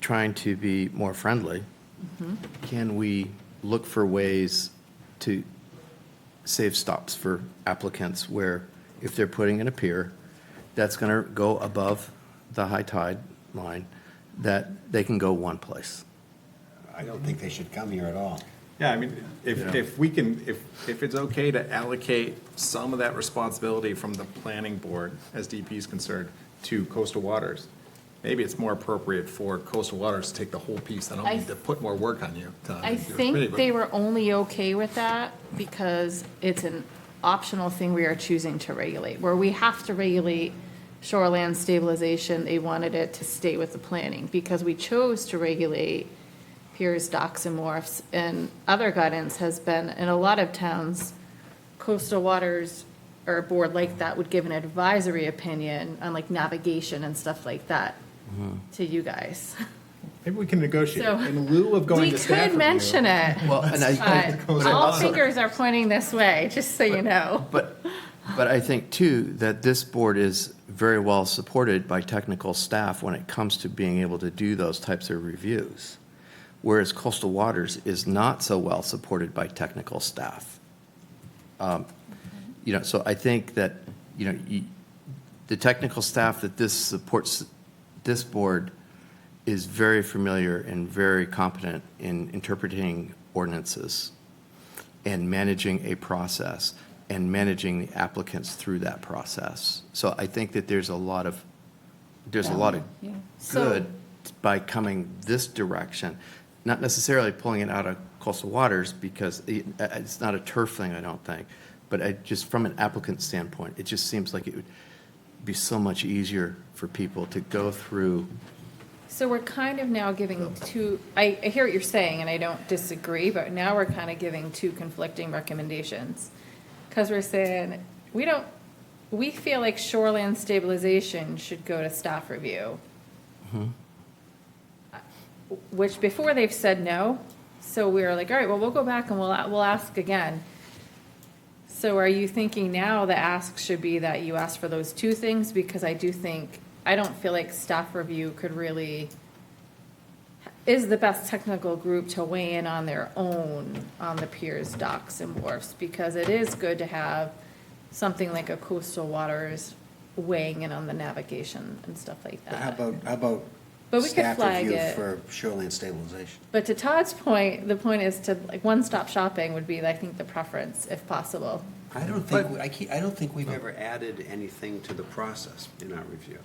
trying to be more friendly, can we look for ways to save stops for applicants where if they're putting in a pier that's going to go above the high tide line, that they can go one place? I don't think they should come here at all. Yeah, I mean, if it's okay to allocate some of that responsibility from the planning board, as DP is concerned, to coastal waters, maybe it's more appropriate for coastal waters to take the whole piece. I don't need to put more work on you. I think they were only okay with that because it's an optional thing we are choosing to regulate. Where we have to regulate shoreland stabilization, they wanted it to stay with the planning because we chose to regulate piers, docks, and wharfs. And other guidance has been, in a lot of towns, coastal waters or a board like that would give an advisory opinion on like navigation and stuff like that to you guys. Maybe we can negotiate So, in lieu of going We to staff could review. mention it. Well, and But all fingers are pointing this way, just so you know. But I think too, that this board is very well supported by technical staff when it comes to being able to do those types of reviews, whereas coastal waters is not so well supported by technical staff. So I think that, the technical staff that this supports, this board is very familiar and very competent in interpreting ordinances and managing a process and managing the applicants through that process. So I think that there's a lot of good by coming this direction, not necessarily pulling it out of coastal waters, because it's not a turf thing, I don't think, but just from an applicant standpoint, it just seems like it would be so much easier for people to go through. So we're kind of now giving two, I hear what you're saying, and I don't disagree, but now we're kind of giving two conflicting recommendations. Because we're saying, we feel like shoreline stabilization should go to staff review. Which before they've said no, so we were like, all right, well, we'll go back and we'll ask again. So are you thinking now the ask should be that you ask for those two things? Because I don't feel like staff review is the best technical group to weigh in on their own on the piers, docks, and wharfs, because it is good to have something like a coastal waters weighing in on the navigation and stuff like that. How about But we could staff flag review it. for shoreline stabilization? But to Todd's point, the point is to, like, one-stop shopping would be, I think, the preference, if possible. I don't think we've ever added anything to the process in our review.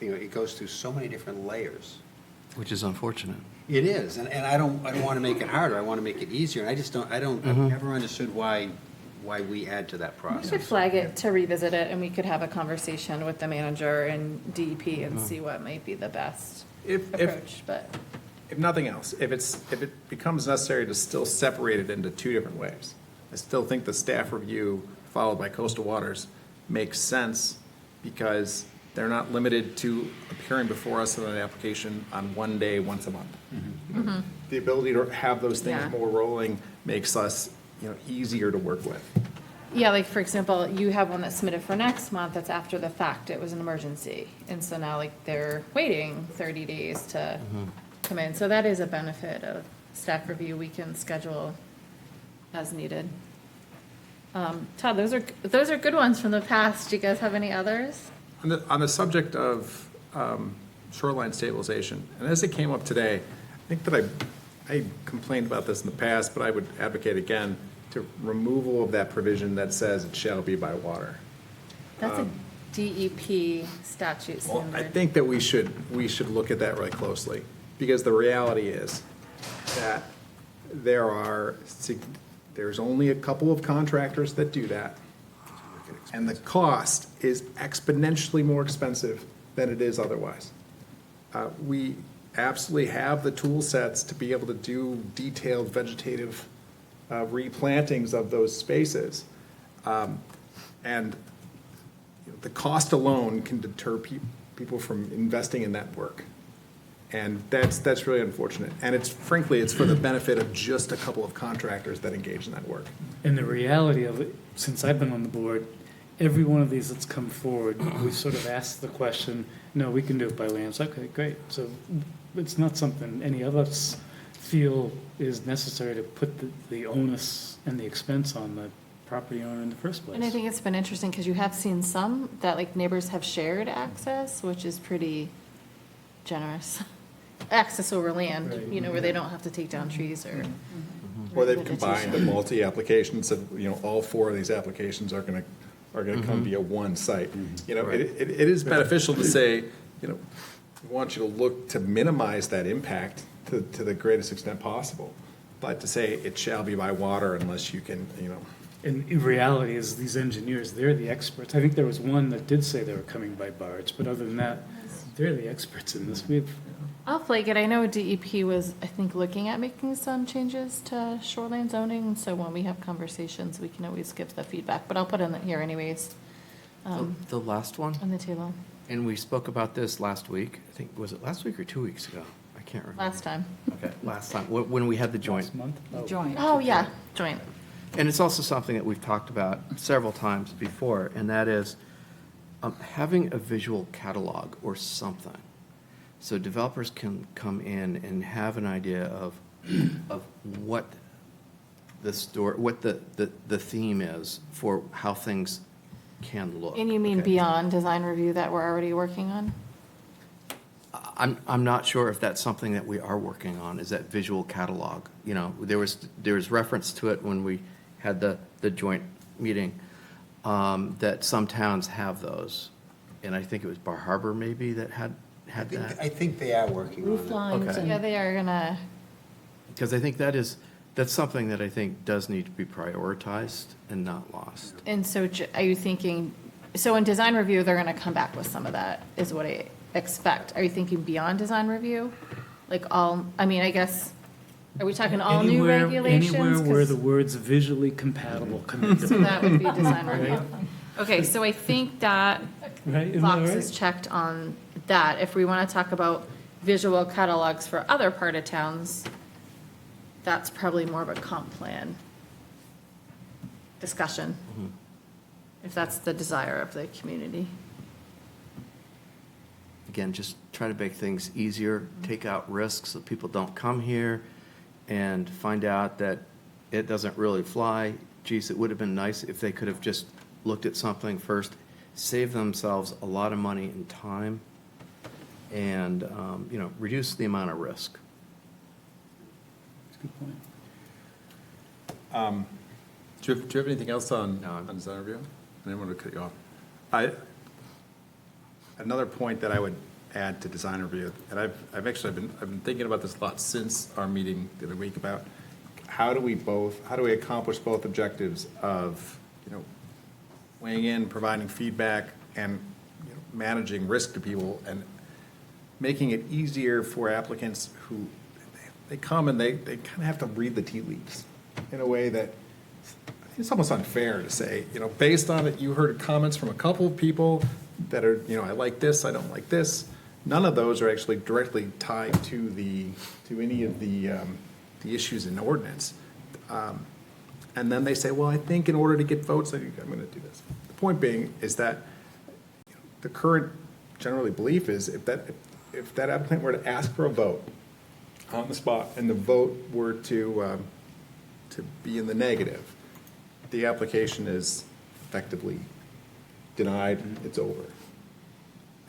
It goes through so many different layers. Which is unfortunate. It is, and I don't want to make it harder, I want to make it easier, and I've never understood why we add to that We process. could flag it to revisit it, and we could have a conversation with the manager and DEP and see what might be the best approach, but. If nothing else, if it becomes necessary to still separate it into two different ways, I still think the staff review followed by coastal waters makes sense, because they're not limited to appearing before us in an application on one day, once a month. The ability to have those things Yeah. more rolling makes us, easier to work with. Yeah, like, for example, you have one that's submitted for next month, that's after the fact, it was an emergency. And so now, like, they're waiting 30 days to come in. So that is a benefit of staff review, we can schedule as needed. Todd, those are good ones from the past. Do you guys have any others? On the subject of shoreline stabilization, and as it came up today, I think that I complained about this in the past, but I would advocate again to removal of that provision that says it shall be by water. That's a DEP statute Well, I standard. think that we should look at that really closely, because the reality is that there's only a couple of contractors that do that, and the cost is exponentially more expensive than it is otherwise. We absolutely have the tool sets to be able to do detailed vegetative replantings of those spaces. And the cost alone can deter people from investing in that work. And that's really unfortunate. And it's for the benefit of just a couple of contractors that engage in that work. And the reality of it, since I've been on the board, every one of these that's come forward, we sort of asked the question, no, we can do it by land. It's okay, great. So it's not something any of us feel is necessary to put the onus and the expense on the property owner in the first place. And I think it's been interesting because you have seen some that, like, neighbors have shared access, which is pretty generous. Access over land, Right. where they don't have to take down trees or. Or they've combined the multi-applications of, all four of these applications are gonna come via one site. It is beneficial to say, we want you to look to minimize that impact to the greatest extent possible. But to say it shall be by water unless you can, And in reality, is these engineers, they're the experts. I think there was one that did say they were coming by barge, but other than that, they're the experts in this. I'll flag it. I know DEP was, I think, looking at making some changes to shoreline zoning, so when we have conversations, we can always give the feedback, but I'll put it in here anyways. The last one, On the table, and we spoke about this last week, I think, was it last week or 2 weeks ago? I can't remember. last time. Okay, last time, when we had the joint. Last month? Joint. Oh, yeah, joint. And it's also something that we've talked about several times before, and that is, Having a visual catalog or something, so developers can come in and have an idea of what the story, what the theme is for how things can look. And you mean okay? beyond design review that we're already working on? I'm not sure if that's something that we are working on, is that visual catalog. You know, there was reference to it when we had the joint meeting, that some towns have those. And I think it was Bar Harbor maybe that had that. I think they are working on Roof it. lines Okay. and. Yeah, they are gonna, Because I think that's something that I think does need to be prioritized and not lost. and so are you thinking, so in design review, they're gonna come back with some of that, is what I expect. Are you thinking beyond design review? Like all, I mean, I guess, are we talking all new regulations? Anywhere where 'Cause- the words visually compatible come into So that would be design review. Okay, so I think that Right, isn't that box right? is checked on that. If we want to talk about visual catalogs for other part of towns, that's probably more of a comp plan discussion, if that's the desire of the community. Again, just try to make things easier, take out risks so people don't come here and find out that it doesn't really fly. Geez, it would have been nice if they could have just looked at something first, saved themselves a lot of money and time, and, reduce the amount of risk. That's a good point. Do you have anything else on design review? I didn't want to cut you off. Another point that I would add to design review, and I've been thinking about this a lot since our meeting the other week about how do we accomplish both objectives of, weighing in, providing feedback, and managing risk to people, and making it easier for applicants who, they come and they kind of have to read the tea leaves in a way that it's almost unfair to say, based on it, you heard comments from a couple of people that are, I like this, I don't like this. None of those are actually directly tied to any of the issues in ordinance. And then they say, well, I think in order to get votes, I'm going to do this. The point being is that the current generally belief is if that applicant were to ask for a vote on the spot and the vote were to be in the negative, the application is effectively denied, it's over.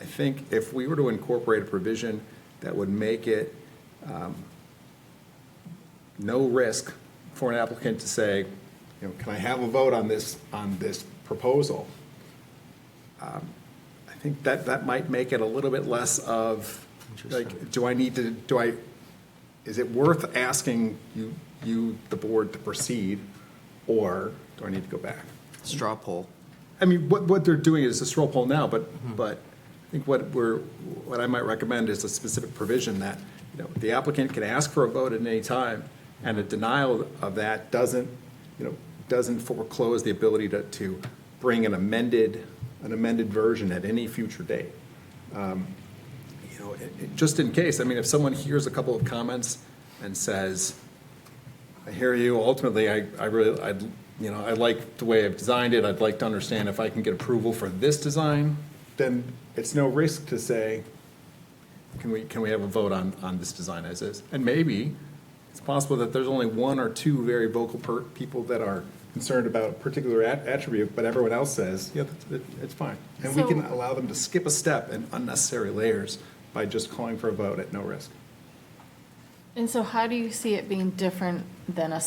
I think if we were to incorporate a provision that would make it no risk for an applicant to say, can I have a vote on this proposal? I think that might make it a little bit less of, like, is it worth asking you, the board, to proceed, or do I need to go back? Straw poll. I mean, what they're doing is a straw poll now, but I think what I might recommend is a specific provision that, the applicant can ask for a vote at any time, and a denial of that doesn't foreclose the ability to bring an amended version at any future date. Just in case, I mean, if someone hears a couple of comments and says, I hear you, ultimately, I like the way I've designed it, I'd like to understand if I can get approval for this design, then it's no risk to say, can we have a vote on this design as is? And maybe it's possible that there's only one or two very vocal people that are concerned about a particular attribute, but everyone else says, yeah, it's fine. And we can allow them to skip a step in unnecessary layers by just calling for a vote at no risk. And so how do you see it being different than a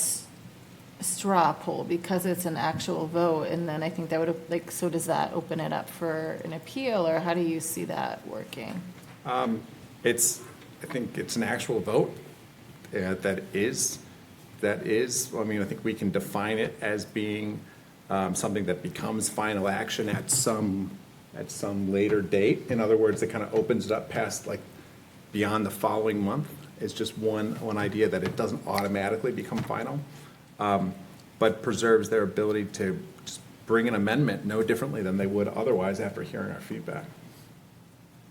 straw poll? Because it's an actual vote, and then I think that would, so does that open it up for an appeal, or how do you see that working? I think it's an actual vote that is, I mean, I think we can define it as being something that becomes final action at some later date. In other words, it kind of opens it up past, like, beyond the following month. It's just one idea that it doesn't automatically become final, but preserves their ability to just bring an amendment no differently than they would otherwise after hearing our feedback.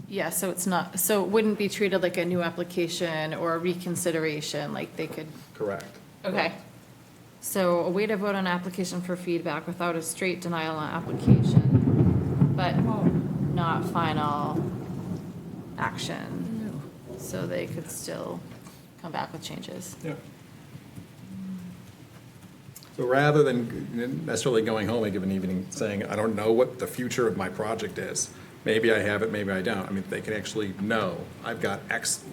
Yeah, so it's not, so it wouldn't be treated like a new application or a reconsideration, like they could, Correct. okay. So a way to vote on application for feedback without a straight denial on application, but not final action. So they could still come back with changes. Yeah. So rather than necessarily going home and giving an evening saying, I don't know what the future of my project is, maybe I have it, maybe I don't. I mean, they can actually know, I've got X,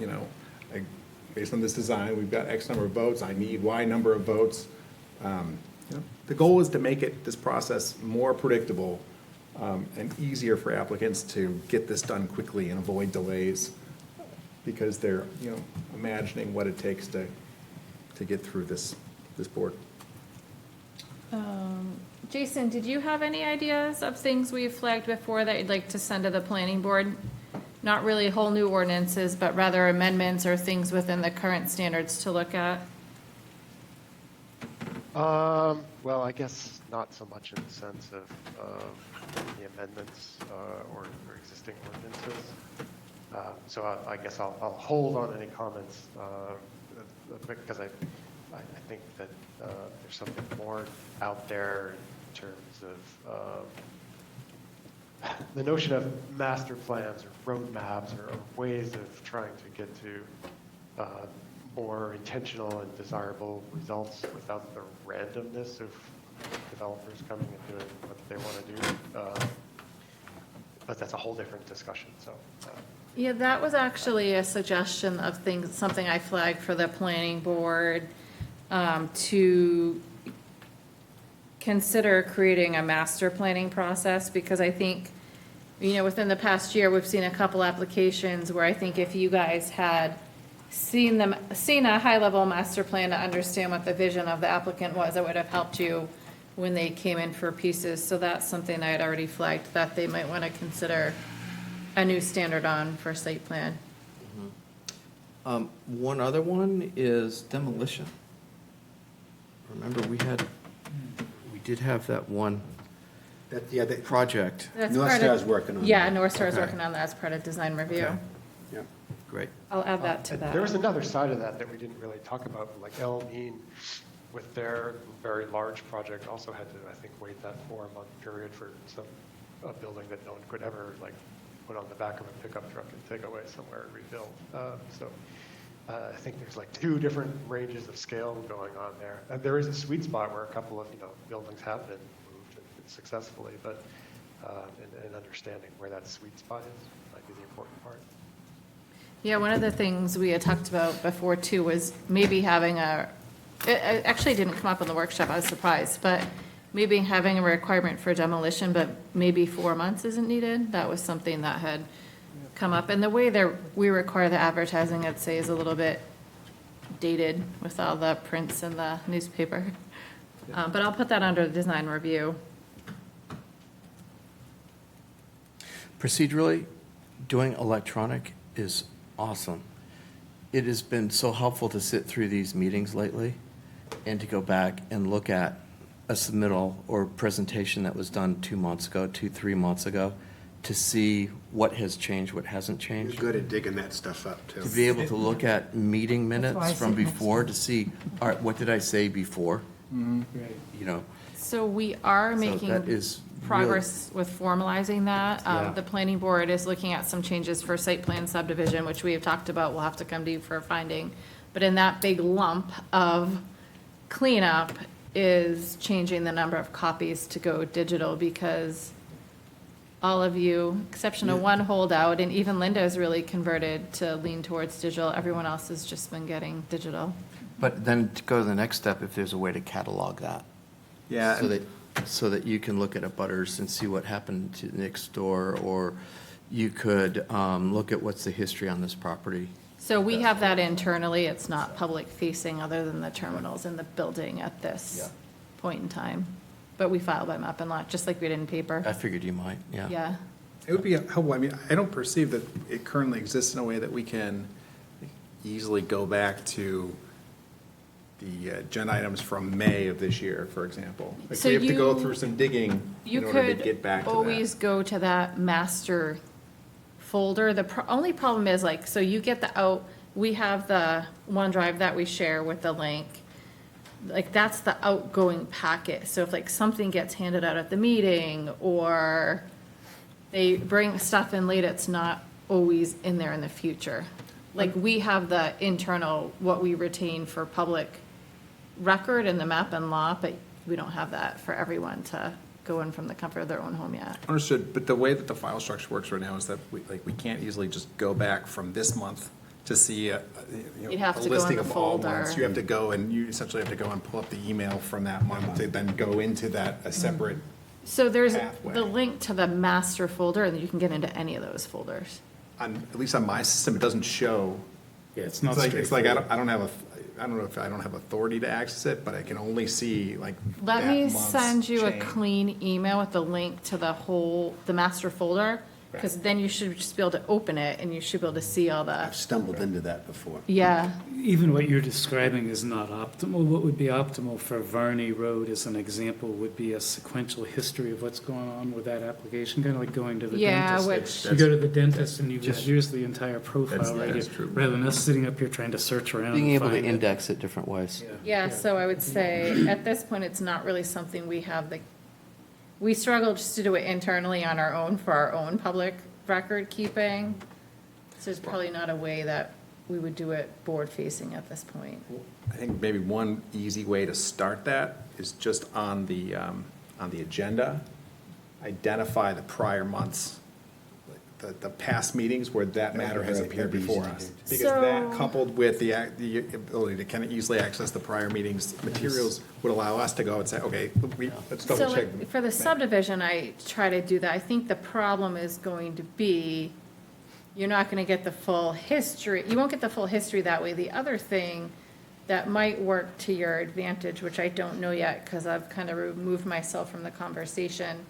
based on this design, we've got X number of votes, I need Y number of votes. The goal is to make this process more predictable and easier for applicants to get this done quickly and avoid delays because they're, imagining what it takes to get through this board. Jason, did you have any ideas of things we've flagged before that you'd like to send to the planning board? Not really whole new ordinances, but rather amendments or things within the current standards to look at? Well, I guess not so much in the sense of the amendments or existing ordinances. So I guess I'll hold on any comments because I think that there's something more out there in terms of the notion of master plans or road maps or ways of trying to get to more intentional and desirable results without the randomness of developers coming and doing what they want to do. But that's a whole different discussion. So. Yeah, that was actually a suggestion of something I flagged for the planning board to consider creating a master planning process, because I think, within the past year, we've seen a couple applications where I think if you guys had seen a high-level master plan to understand what the vision of the applicant was, it would have helped you when they came in for pieces. So that's something I had already flagged that they might want to consider a new standard on for site plan. One other one is demolition. Remember, we did have that one project. That's North part Star's of- working on Yeah, that. North Star's Okay. working on that as part of design review. Okay. Yeah, great. I'll add that to that. There was another side of that we didn't really talk about, like El Ain, with their very large project, also had to, I think, wait that 4-month period for a building that no one could ever put on the back of a pickup truck and take away somewhere and rebuild. I think there's 2 different ranges of scale going on there. And there is a sweet spot where a couple of buildings have been moved successfully, but in understanding where that sweet spot is might be the important part. Yeah, one of the things we had talked about before too was maybe having it actually didn't come up in the workshop, I was surprised, but maybe having a requirement for demolition, but maybe 4 months isn't needed. That was something that had come up. And the way we require the advertising, I'd say, is a little bit dated with all the prints in the newspaper. But I'll put that under design review. Procedurally, doing electronic is awesome. It has been so helpful to sit through these meetings lately and to go back and look at a submittal or presentation that was done 2 months ago, 3 months ago, to see what has changed, what hasn't You're changed. good at digging that stuff up, too. To be able to look at meeting That's why I minutes from sit next before to to see, all right, what did I say before? Right. So we are So making that is progress with formalizing that. Yeah. The planning board is looking at some changes for site plan subdivision, which we have talked about. We'll have to come to you for a finding. But in that big lump of cleanup is changing the number of copies to go digital, because all of you, exception of one holdout, and even Linda is really converted to lean towards digital. Everyone else has just been getting digital. But then to go to the next step, if there's a way to catalog that. Yeah. So that you can look at abutters and see what happened to next door, or you could look at what's the history on this property. So we have that internally. It's not public facing other than the terminals in the building at this point in time. But we file by map and lot, just like we did in paper. I figured you might, yeah. Yeah. It would be helpful. I mean, I don't perceive that it currently exists in a way that we can easily go back to the agenda items from May of this year, for example. Like, So we have to go you- through some digging You in order to could get back to that. always go to that master folder. The only problem is so you get we have the OneDrive that we share with the link. That's the outgoing packet. So if something gets handed out at the meeting or they bring stuff in late, it's not always in there in the future. Like, we have the internal, what we retain for public record in the map and law, but we don't have that for everyone to go in from the comfort of their own home yet. Understood, but the way that the file structure works right now is that we can't easily just go back from this month to see You'd have a to go in listing the of all folder. months. You have to go and you essentially have to go and pull up the email from that month to then go into that, a separate. So there's Pathway. the link to the master folder, and you can get into any of those folders. At least on my system, it doesn't show. Yeah, it's not It's like I straightforward. don't have I don't know if I don't have authority to access it, but I can only see like Let that me month's send you a change. clean email with the link to the master folder, because then you should just be able to open it, and you should be able to see all the, I've stumbled into that before. yeah. Even what you're describing is not optimal. What would be optimal for Varney Road, as an example, would be a sequential history of what's going on with that application, kind of like going to the Yeah, dentist. which- You go to the dentist and you go, here's the entire profile right that's here, true. rather than us sitting up here trying to search around Being and able to find it. index it different ways. Yeah, so I would say, at this point, it's not really something we have we struggle just to do it internally on our own for our own public record keeping. So there's probably not a way that we would do it board-facing at this point. I think maybe one easy way to start that is just on the agenda, identify the prior months, like the past meetings where that matter has appeared before us. Because that So- coupled with the ability to kind of easily access the prior meetings materials would allow us to go and say, okay, let's So double check. like, for the subdivision, I try to do that. I think the problem is going to be, you're not gonna get the full history, you won't get the full history that way. The other thing that might work to your advantage, which I don't know yet, because I've kind of removed myself from the conversation,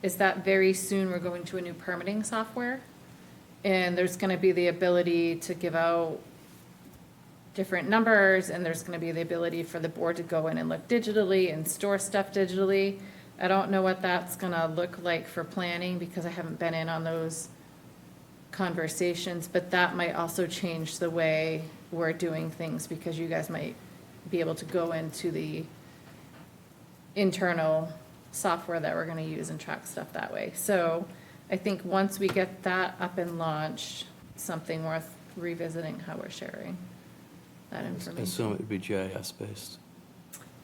is that very soon we're going to a new permitting software. And there's gonna be the ability to give out different numbers, and there's gonna be the ability for the board to go in and look digitally and store stuff digitally. I don't know what that's gonna look like for planning, because I haven't been in on those conversations, but that might also change the way we're doing things, because you guys might be able to go into the internal software that we're gonna use and track stuff that way. So I think once we get that up and launched, something worth revisiting how we're sharing that I information. assume it would be GIS based.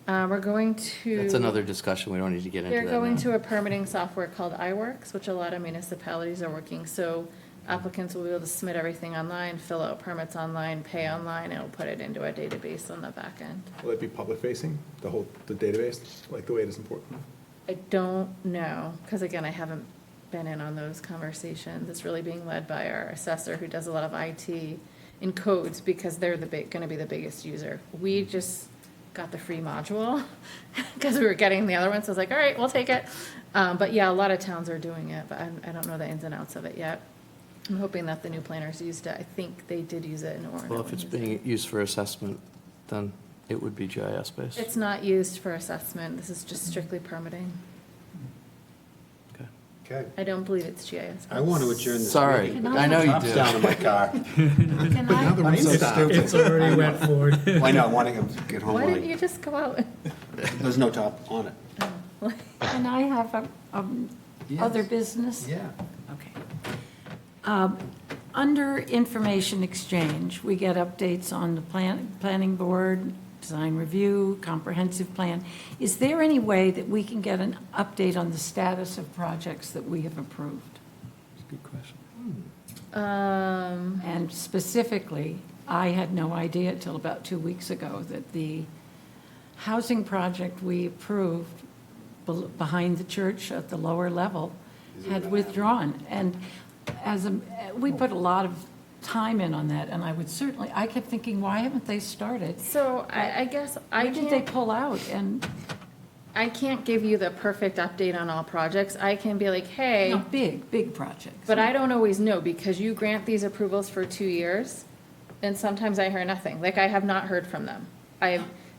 We're going to. That's another discussion. We don't need to get into that They're going now. to a permitting software called iWorks, which a lot of municipalities are working. So applicants will be able to submit everything online, fill out permits online, pay online, and it'll put it into a database on the back end. Will it be public facing, the database, like the way it is important? I don't know, because again, I haven't been in on those conversations. It's really being led by our assessor, who does a lot of IT in codes, because they're gonna be the biggest user. We just got the free module, because we were getting the other one, so I was like, all right, we'll take it. But yeah, a lot of towns are doing it, but I don't know the ins and outs of it yet. I'm hoping that the new planners used it. I think they did use it in Orem. Well, if it's being used for assessment, then it would be GIS based. It's not used for assessment. This is just strictly permitting. Okay. I don't believe it's GIS. I want to adjourn this. Sorry, meeting. I know you Tops do. down in my car. Can I, Another one's so stupid. It's already went forward. Well, I know, wanting to get home Why didn't late. you just go out? There's no top on it. can I have other business? Yeah. Okay. Under information exchange, we get updates on the planning board, design review, comprehensive plan. Is there any way that we can get an update on the status of projects that we have approved? Good question. And specifically, I had no idea till about 2 weeks ago that the housing project we approved behind the church at the lower level had withdrawn. And we put a lot of time in on that, and I kept thinking, why haven't they started? So I guess I When did they can't, pull out? And, I can't give you the perfect update on all projects. I can be like, hey, no, big projects. but I don't always know, because you grant these approvals for 2 years, and sometimes I hear nothing. Like, I have not heard from them.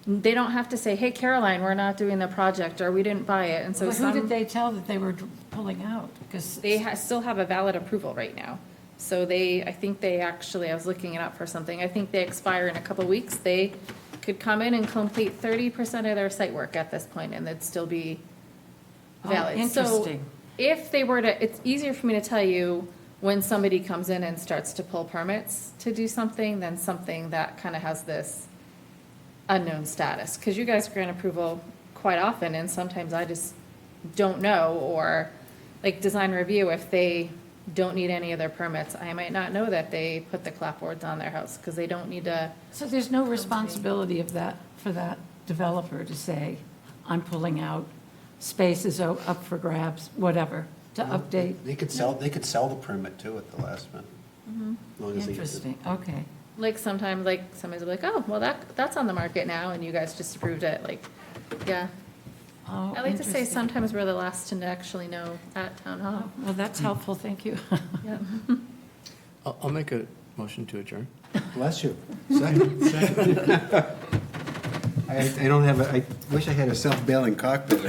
They don't have to say, hey, Caroline, we're not doing the project, or we didn't buy it, and so But who did some, they tell that they were pulling out? Because they still have a valid approval right now. So I think they actually, I was looking it up for something, I think they expire in a couple weeks. They could come in and complete 30% of their site work at this point, and it'd still be valid. So interesting. if they were to, it's easier for me to tell you when somebody comes in and starts to pull permits to do something than something that kind of has this unknown status. Because you guys grant approval quite often, and sometimes I just don't know, or like design review, if they don't need any of their permits, I might not know that they put the clapboards on their house, because they don't need to. So there's no responsibility of that, for that developer to say, I'm pulling out, space is up for grabs, whatever, to update? They could sell the permit too at the last minute. As long as they- Interesting, okay. Like sometimes, like somebody's like, oh, well, that's on the market now, and you guys just approved it, like, yeah. Oh, I like to say interesting. sometimes we're the last to actually know at town hall. Well, that's helpful, thank you. Yeah. I'll make a motion to adjourn. Bless you. Second. I don't have, I wish I had a self-bailing cockpit.